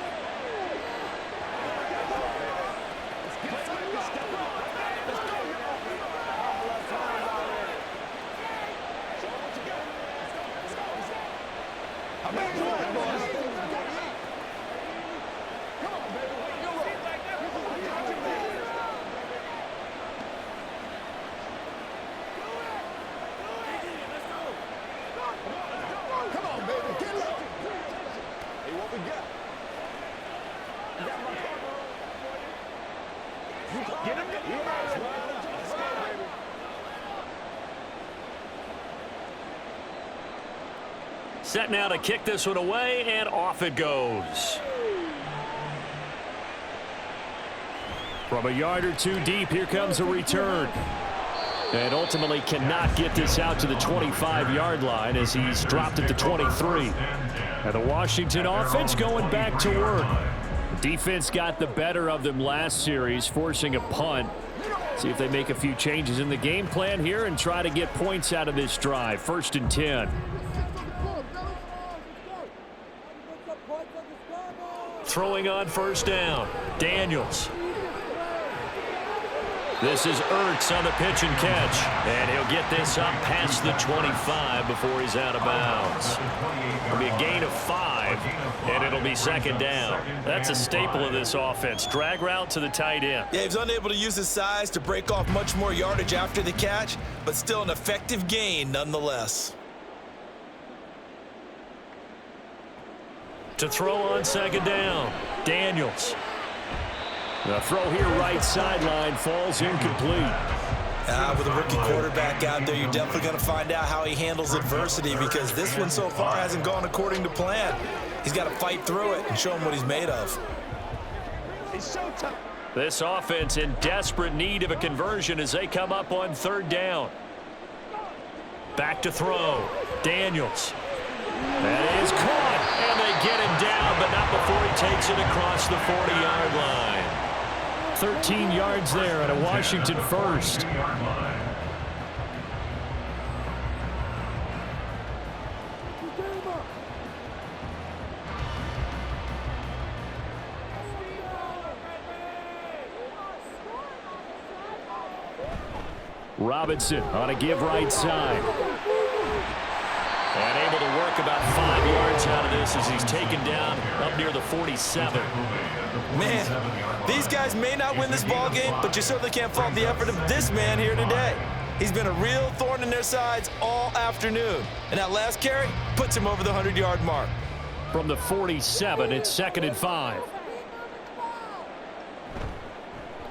Set now to kick this one away, and off it goes. From a yard or two deep, here comes a return. And ultimately cannot get this out to the 25-yard line as he's dropped at the 23. And the Washington offense going back to work. Defense got the better of them last series, forcing a punt. See if they make a few changes in the game plan here and try to get points out of this drive. 1st and 10. Throwing on first down, Daniels. This is Ertz on the pitch and catch. And he'll get this up past the 25 before he's out of bounds. It'll be a gain of 5, and it'll be 2nd down. That's a staple of this offense. Drag route to the tight end. Yeah, he's unable to use his size to break off much more yardage after the catch, but still an effective gain nonetheless. To throw on 2nd down, Daniels. The throw here right sideline falls incomplete. With a rookie quarterback out there, you're definitely going to find out how he handles adversity because this one so far hasn't gone according to plan. He's got to fight through it and show him what he's made of. This offense in desperate need of a conversion as they come up on 3rd down. Back to throw, Daniels. That is caught, and they get him down, but not before he takes it across the 40-yard line. 13 yards there at a Washington first. Robinson on a give right side. And able to work about 5 yards out of this as he's taken down up near the 47. Man, these guys may not win this ball game, but you certainly can't fault the effort of this man here today. He's been a real thorn in their sides all afternoon. And that last carry puts him over the 100-yard mark. From the 47, it's 2nd and 5.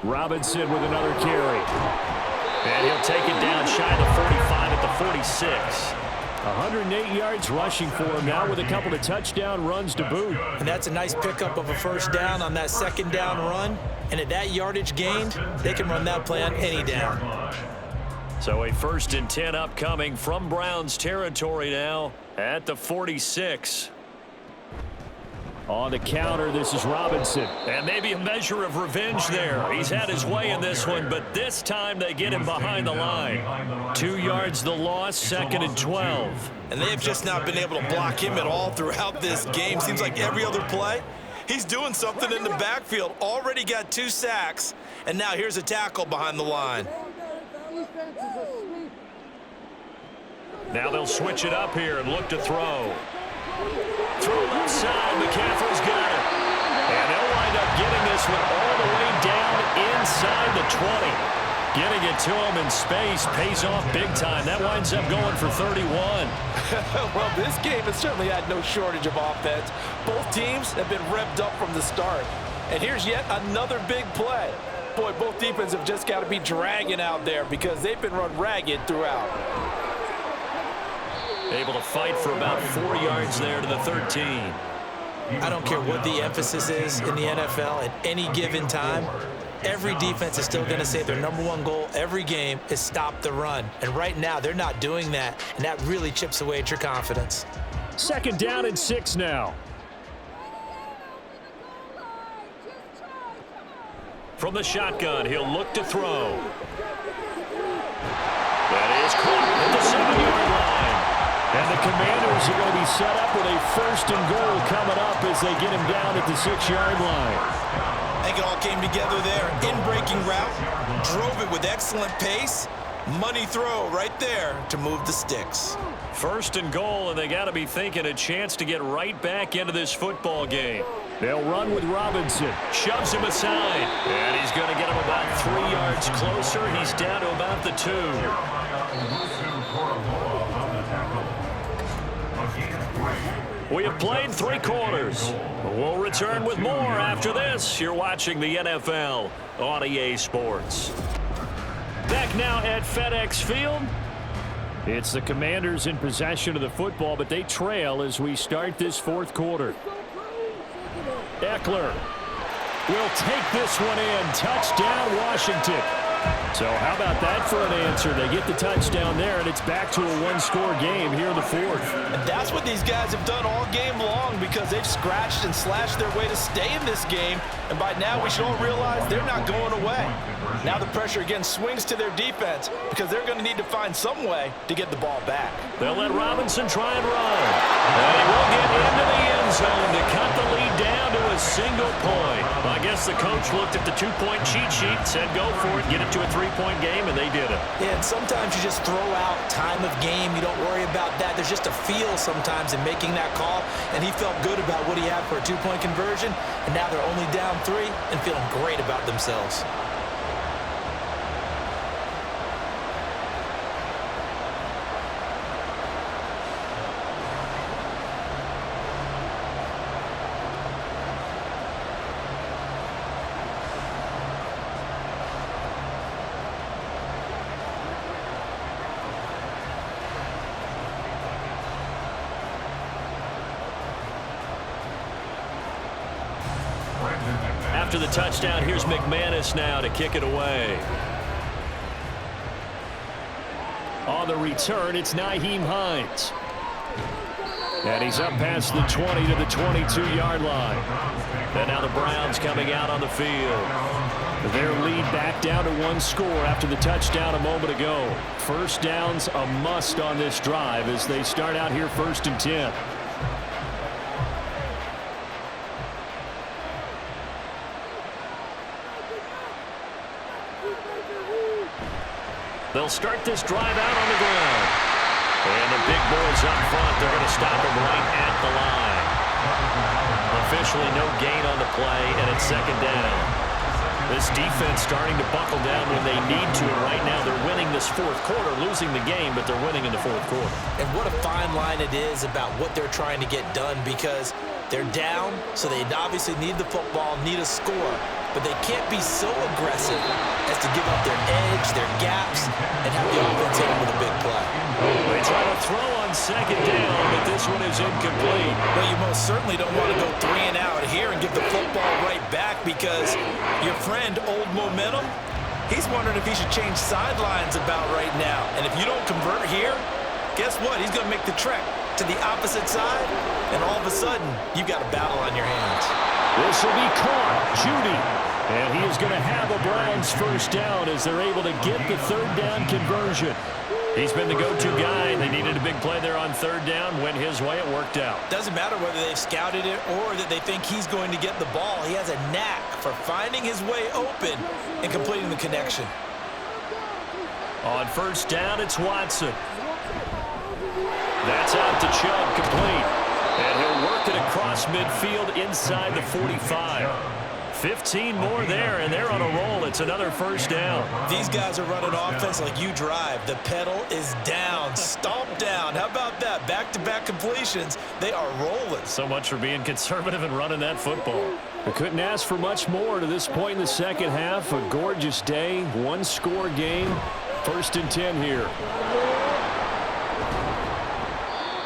Robinson with another carry. And he'll take it down shy of the 45 at the 46. 108 yards rushing for him now with a couple of touchdown runs to boot. And that's a nice pickup of a first down on that second down run. And at that yardage gained, they can run that play on any down. So a 1st and 10 upcoming from Browns territory now at the 46. On the counter, this is Robinson. And maybe a measure of revenge there. He's had his way in this one, but this time they get him behind the line. 2 yards the loss, 2nd and 12. And they've just not been able to block him at all throughout this game. Seems like every other play, he's doing something in the backfield. Already got 2 sacks, and now here's a tackle behind the line. Now they'll switch it up here and look to throw. Throw left side, McCaffrey's got it. And they'll wind up getting this one all the way down inside the 20. Getting it to him in space pays off big time. That winds up going for 31. Well, this game has certainly had no shortage of offense. Both teams have been revved up from the start. And here's yet another big play. Boy, both defenses have just got to be dragging out there because they've been run ragged throughout. Able to fight for about 4 yards there to the 13. I don't care what the emphasis is in the NFL at any given time. Every defense is still going to say their #1 goal every game is stop the run. And right now, they're not doing that, and that really chips away at your confidence. 2nd down and 6 now. From the shotgun, he'll look to throw. That is caught at the 7-yard line. And the Commanders are going to be set up with a 1st and goal coming up as they get him down at the 6-yard line. I think it all came together there. In-breaking route, drove it with excellent pace. Money throw right there to move the sticks. 1st and goal, and they got to be thinking a chance to get right back into this football game. They'll run with Robinson. Shoves him aside. And he's going to get him about 3 yards closer. He's down to about the 2. We have played 3 quarters. We'll return with more after this. You're watching the NFL on EA Sports. Back now at FedEx Field. It's the Commanders in possession of the football, but they trail as we start this 4th quarter. Eckler will take this one in. Touchdown, Washington. So how about that for an answer? They get the touchdown there, and it's back to a 1-score game here in the 4th. And that's what these guys have done all game long because they've scratched and slashed their way to stay in this game. And by now, we should all realize they're not going away. Now the pressure again swings to their defense because they're going to need to find some way to get the ball back. They'll let Robinson try and run. And he will get into the end zone to cut the lead down to a single point. Well, I guess the coach looked at the 2-point cheat sheet, said go for it, get it to a 3-point game, and they did it. Yeah, and sometimes you just throw out time of game. You don't worry about that. There's just a feel sometimes in making that call, and he felt good about what he had for a 2-point conversion, and now they're only down 3 and feeling great about themselves. After the touchdown, here's McManus now to kick it away. On the return, it's Nyheim Hines. And he's up past the 20 to the 22-yard line. And now the Browns coming out on the field. Their lead back down to 1 score after the touchdown a moment ago. First down's a must on this drive as they start out here 1st and 10. They'll start this drive out on the ground. And the big boys up front, they're going to stop him right at the line. Officially no gain on the play, and it's 2nd down. This defense starting to buckle down when they need to, and right now they're winning this fourth quarter, losing the game, but they're winning in the fourth quarter. And what a fine line it is about what they're trying to get done, because they're down, so they obviously need the football, need a score, but they can't be so aggressive as to give up their edge, their gaps, and have the offense hit them with a big play. They try to throw on second down, but this one is incomplete. Well, you most certainly don't want to go 3 and out here and give the football right back, because your friend, Old Momentum, he's wondering if he should change sidelines about right now. And if you don't convert here, guess what? He's going to make the trek to the opposite side, and all of a sudden, you've got a battle on your hands. This will be caught. Judy. And he is going to have a Browns first down as they're able to get the third down conversion. He's been the go-to guy. They needed a big play there on third down. Went his way. It worked out. Doesn't matter whether they've scouted it or that they think he's going to get the ball. He has a knack for finding his way open and completing the connection. On first down, it's Watson. That's out to Chubb, complete. And he'll work it across midfield inside the 45. 15 more there, and they're on a roll. It's another first down. These guys are running offense like you drive. The pedal is down, stomp down. How about that? Back-to-back completions. They are rolling. So much for being conservative and running that football. We couldn't ask for much more to this point in the second half. A gorgeous day, one-score game. First and 10 here.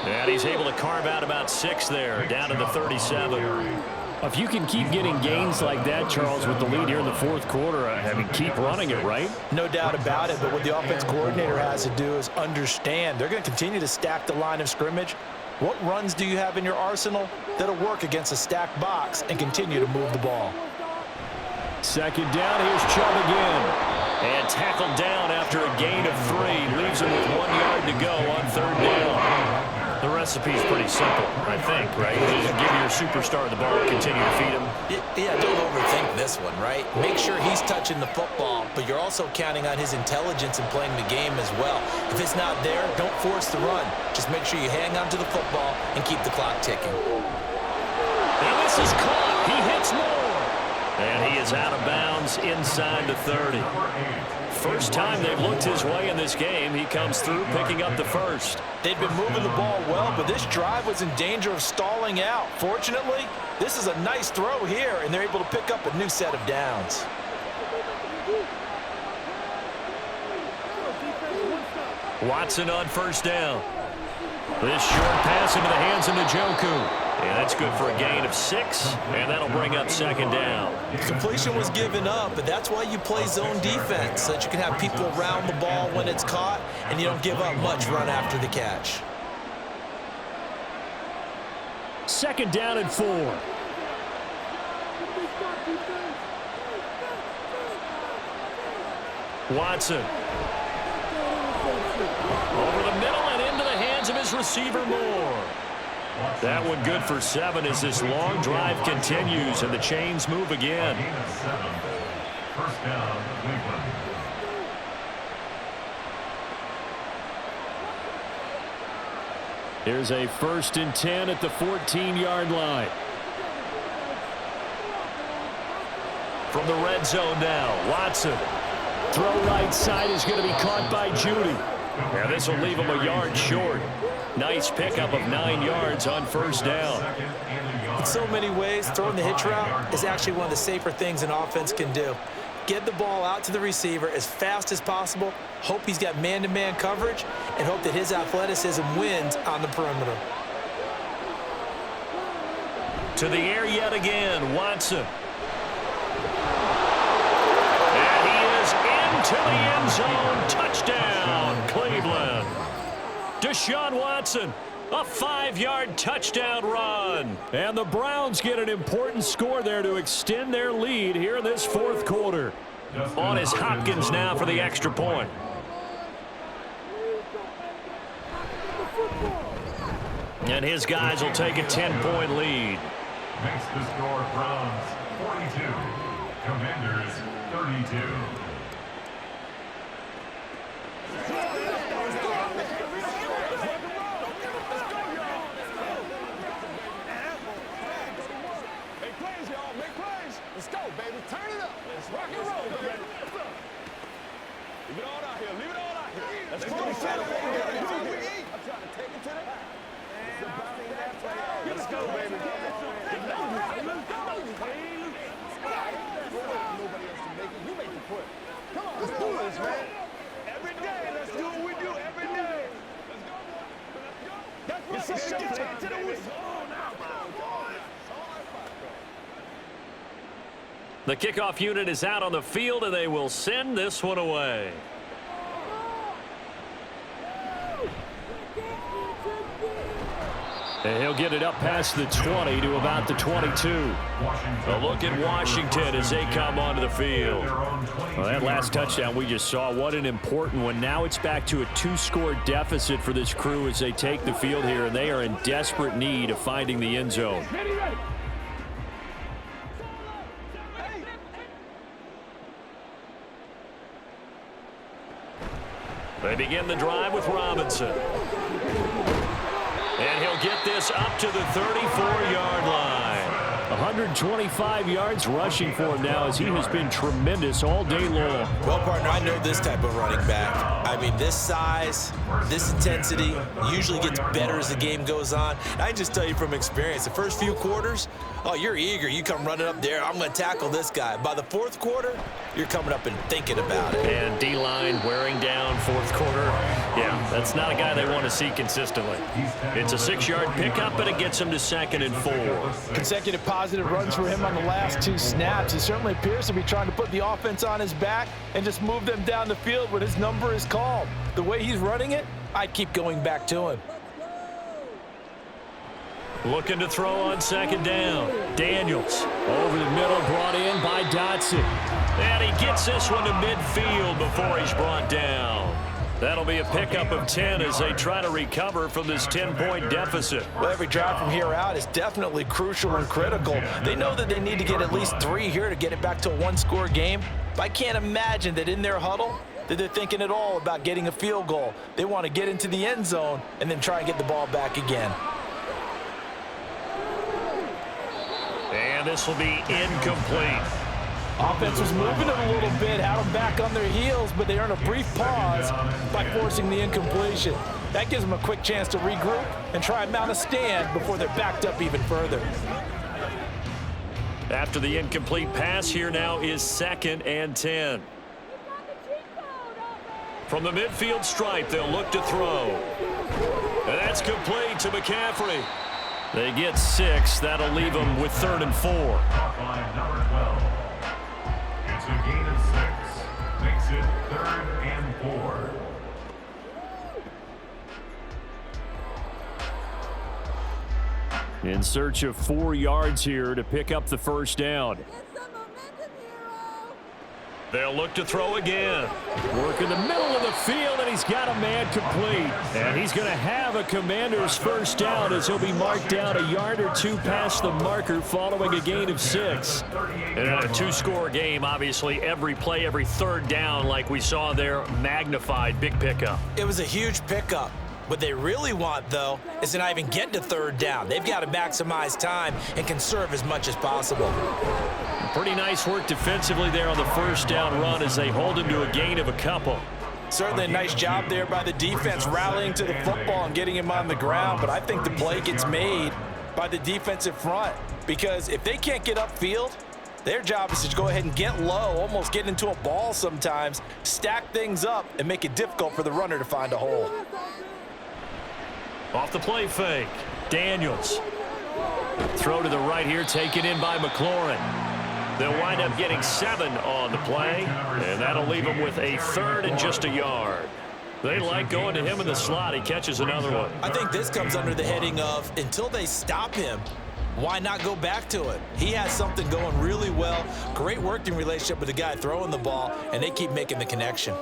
And he's able to carve out about 6 there, down to the 37. If you can keep getting gains like that, Charles, with the lead here in the fourth quarter, I mean, keep running it, right? No doubt about it, but what the offense coordinator has to do is understand they're going to continue to stack the line of scrimmage. What runs do you have in your arsenal that'll work against a stacked box and continue to move the ball? Second down, here's Chubb again. And tackled down after a gain of 3. Leaves him with 1 yard to go on third down. The recipe's pretty simple, I think, right? Just give your superstar the ball and continue to feed him. Yeah, don't overthink this one, right? Make sure he's touching the football, but you're also counting on his intelligence in playing the game as well. If it's not there, don't force the run. Just make sure you hang on to the football and keep the clock ticking. And this is caught. He hits more. And he is out of bounds inside the 30. First time they've looked his way in this game. He comes through picking up the first. They've been moving the ball well, but this drive was in danger of stalling out. Fortunately, this is a nice throw here, and they're able to pick up a new set of downs. Watson on first down. This short pass into the hands of Njoku. And that's good for a gain of 6, and that'll bring up second down. Completion was given up, but that's why you play zone defense, so that you can have people around the ball when it's caught, and you don't give up much run after the catch. Second down and 4. Watson. Over the middle and into the hands of his receiver Moore. That one good for 7 as this long drive continues and the chains move again. First down, Cleveland. Here's a first and 10 at the 14-yard line. From the red zone now, Watson. Throw right side is going to be caught by Judy. Now this will leave him a yard short. Nice pickup of 9 yards on first down. In so many ways, throwing the hitch route is actually one of the safer things an offense can do. Get the ball out to the receiver as fast as possible, hope he's got man-to-man coverage, and hope that his athleticism wins on the perimeter. To the air yet again, Watson. And he is into the end zone. Touchdown, Cleveland. Deshaun Watson, a 5-yard touchdown run. And the Browns get an important score there to extend their lead here in this fourth quarter. On is Hopkins now for the extra point. And his guys will take a 10-point lead. Makes the score Browns 42, Commanders 32. Make plays, y'all. Make plays. Let's go, baby. Turn it up. Let's rock it. Let's go, baby. Come on, let's do this, man. Every day, let's do what we do every day. Let's go. That's right. Get to the whistle. The kickoff unit is out on the field, and they will send this one away. And he'll get it up past the 20 to about the 22. A look at Washington as they come onto the field. Well, that last touchdown we just saw, what an important one. Now it's back to a 2-score deficit for this crew as they take the field here, and they are in desperate need of finding the end zone. They begin the drive with Robinson. And he'll get this up to the 34-yard line. 125 yards rushing for him now as he has been tremendous all day long. Well, partner, I know this type of running back. I mean, this size, this intensity usually gets better as the game goes on. I can just tell you from experience, the first few quarters, oh, you're eager. You come running up there, I'm going to tackle this guy. By the fourth quarter, you're coming up and thinking about it. And D-line wearing down fourth quarter. Yeah, that's not a guy they want to see consistently. It's a 6-yard pickup, but it gets him to 2nd and 4. Consecutive positive runs for him on the last 2 snaps. He certainly appears to be trying to put the offense on his back and just move them down the field when his number is called. The way he's running it, I'd keep going back to him. Looking to throw on 2nd down. Daniels over the middle, brought in by Dotson. And he gets this one to midfield before he's brought down. That'll be a pickup of 10 as they try to recover from this 10-point deficit. Well, every drive from here out is definitely crucial and critical. They know that they need to get at least 3 here to get it back to a 1-score game. But I can't imagine that in their huddle that they're thinking at all about getting a field goal. They want to get into the end zone and then try and get the ball back again. And this will be incomplete. Offense was moving it a little bit, had them back on their heels, but they earn a brief pause by forcing the incompletion. That gives them a quick chance to regroup and try and mount a stand before they're backed up even further. After the incomplete pass, here now is 2nd and 10. From the midfield stripe, they'll look to throw. And that's complete to McCaffrey. They get 6. That'll leave them with 3rd and 4. Number 12. It's a gain of 6. Makes it 3rd and 4. In search of 4 yards here to pick up the first down. They'll look to throw again. Work in the middle of the field, and he's got a man complete. And he's going to have a Commander's first down as he'll be marked down a yard or 2 past the marker following a gain of 6. And in a 2-score game, obviously, every play, every 3rd down, like we saw there, magnified, big pickup. It was a huge pickup. What they really want, though, is to not even get to 3rd down. They've got to maximize time and conserve as much as possible. Pretty nice work defensively there on the first down run as they hold him to a gain of a couple. Certainly a nice job there by the defense rallying to the football and getting him on the ground, but I think the play gets made by the defensive front because if they can't get upfield, their job is to go ahead and get low, almost get into a ball sometimes, stack things up, and make it difficult for the runner to find a hole. Off the play fake, Daniels. Throw to the right here, taken in by McLaurin. They'll wind up getting 7 on the play, and that'll leave them with a 3rd and just a yard. They like going to him in the slot. He catches another one. I think this comes under the heading of until they stop him, why not go back to it? He has something going really well. Great working relationship with the guy throwing the ball, and they keep making the connection.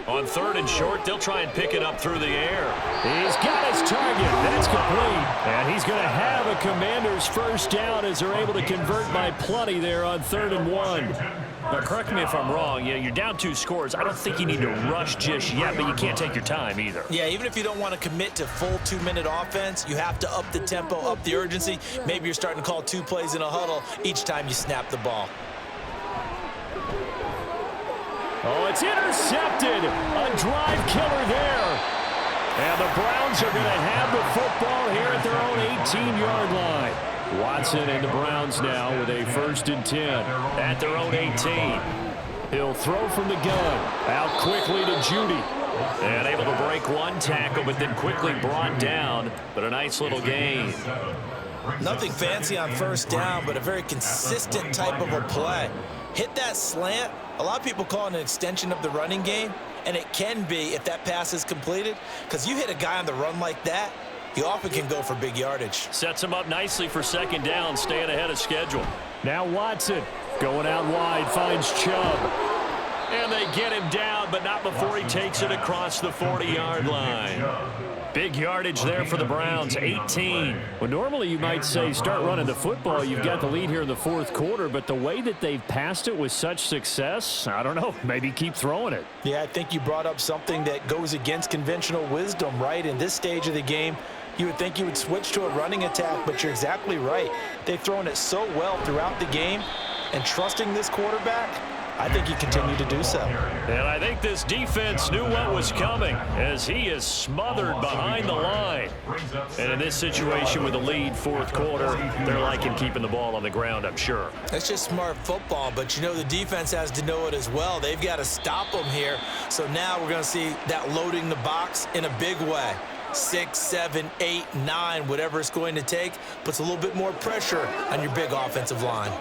On 3rd and short, they'll try and pick it up through the air. He's got his target. That's complete. And he's going to have a Commander's first down as they're able to convert by plenty there on 3rd and 1. Now, correct me if I'm wrong. Yeah, you're down 2 scores. I don't think you need to rush just yet, but you can't take your time either. Yeah, even if you don't want to commit to full 2-minute offense, you have to up the tempo, up the urgency. Maybe you're starting to call 2 plays in a huddle each time you snap the ball. Oh, it's intercepted. A drive killer there. And the Browns are going to have the football here at their own 18-yard line. Watson and the Browns now with a 1st and 10 at their own 18. He'll throw from the gun. Out quickly to Judy. And able to break one tackle, but then quickly brought down. But a nice little gain. Nothing fancy on 1st down, but a very consistent type of a play. Hit that slant. A lot of people call it an extension of the running game, and it can be if that pass is completed, because you hit a guy on the run like that, he often can go for big yardage. Sets him up nicely for 2nd down, staying ahead of schedule. Now Watson going out wide, finds Chubb. And they get him down, but not before he takes it across the 40-yard line. Big yardage there for the Browns, 18. Well, normally you might say start running the football. You've got the lead here in the 4th quarter, but the way that they've passed it with such success, I don't know, maybe keep throwing it. Yeah, I think you brought up something that goes against conventional wisdom, right? In this stage of the game, you would think you would switch to a running attack, but you're exactly right. They've thrown it so well throughout the game, and trusting this quarterback, I think you continue to do so. And I think this defense knew what was coming as he is smothered behind the line. And in this situation with the lead 4th quarter, they're liking keeping the ball on the ground, I'm sure. That's just smart football, but you know the defense has to know it as well. They've got to stop them here. So now we're going to see that loading the box in a big way. 6, 7, 8, 9, whatever it's going to take, puts a little bit more pressure on your big offensive line.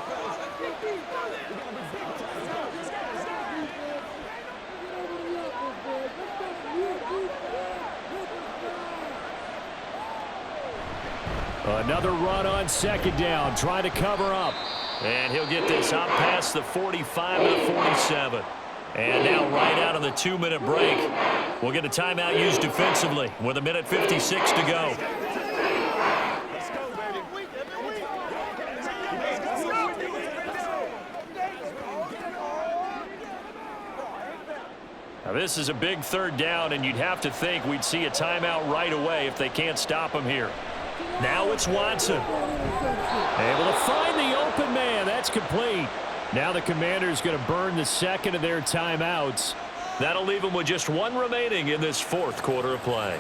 Another run on 2nd down, trying to cover up. And he'll get this up past the 45 to the 47. And now right out of the 2-minute break, we'll get a timeout used defensively with 1:56 to go. Let's go, baby. Now this is a big 3rd down, and you'd have to think we'd see a timeout right away if they can't stop him here. Now it's Watson. Able to find the open man. That's complete. Now the Commanders going to burn the 2nd of their timeouts. That'll leave them with just 1 remaining in this 4th quarter of play.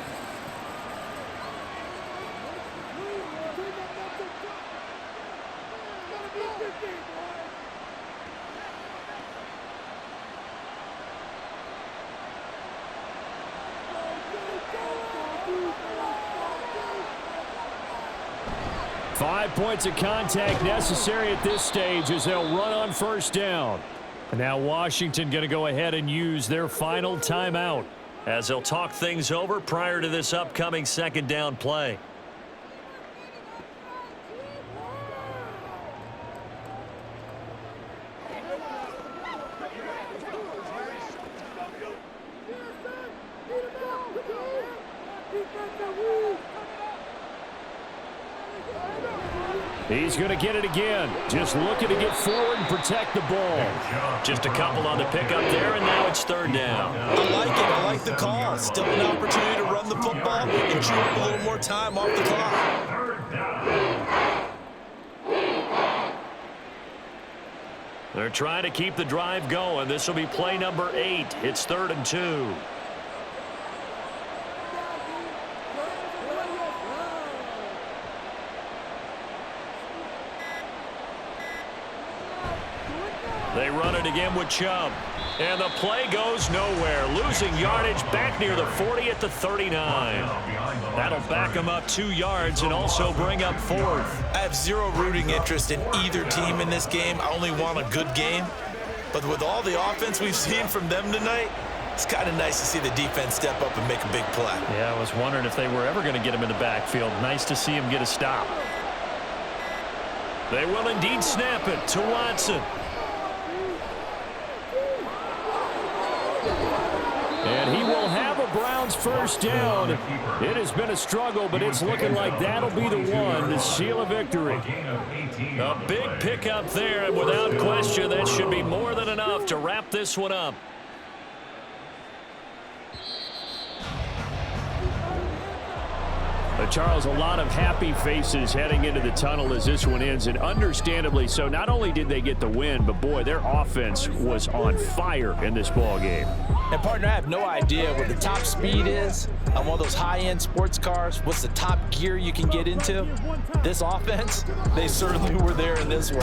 Five points of contact necessary at this stage as they'll run on 1st down. And now Washington going to go ahead and use their final timeout as they'll talk things over prior to this upcoming 2nd down play. He's going to get it again. Just looking to get forward and protect the ball. Just a couple on the pickup there, and now it's 3rd down. I like it. I like the call. Still an opportunity to run the football and chew up a little more time off the clock. They're trying to keep the drive going. This will be play number 8. It's 3rd and 2. They run it again with Chubb. And the play goes nowhere. Losing yardage back near the 40 at the 39. That'll back them up 2 yards and also bring up 4th. I have zero rooting interest in either team in this game. I only want a good game. But with all the offense we've seen from them tonight, it's kind of nice to see the defense step up and make a big play. Yeah, I was wondering if they were ever going to get him in the backfield. Nice to see him get a stop. They will indeed snap it to Watson. And he will have a Browns 1st down. It has been a struggle, but it's looking like that'll be the one to seal a victory. A big pickup there, and without question, that should be more than enough to wrap this one up. A Charles, a lot of happy faces heading into the tunnel as this one ends, and understandably so. Not only did they get the win, but boy, their offense was on fire in this ball game. And partner, I have no idea what the top speed is on one of those high-end sports cars. What's the top gear you can get into? This offense, they certainly were there in this one.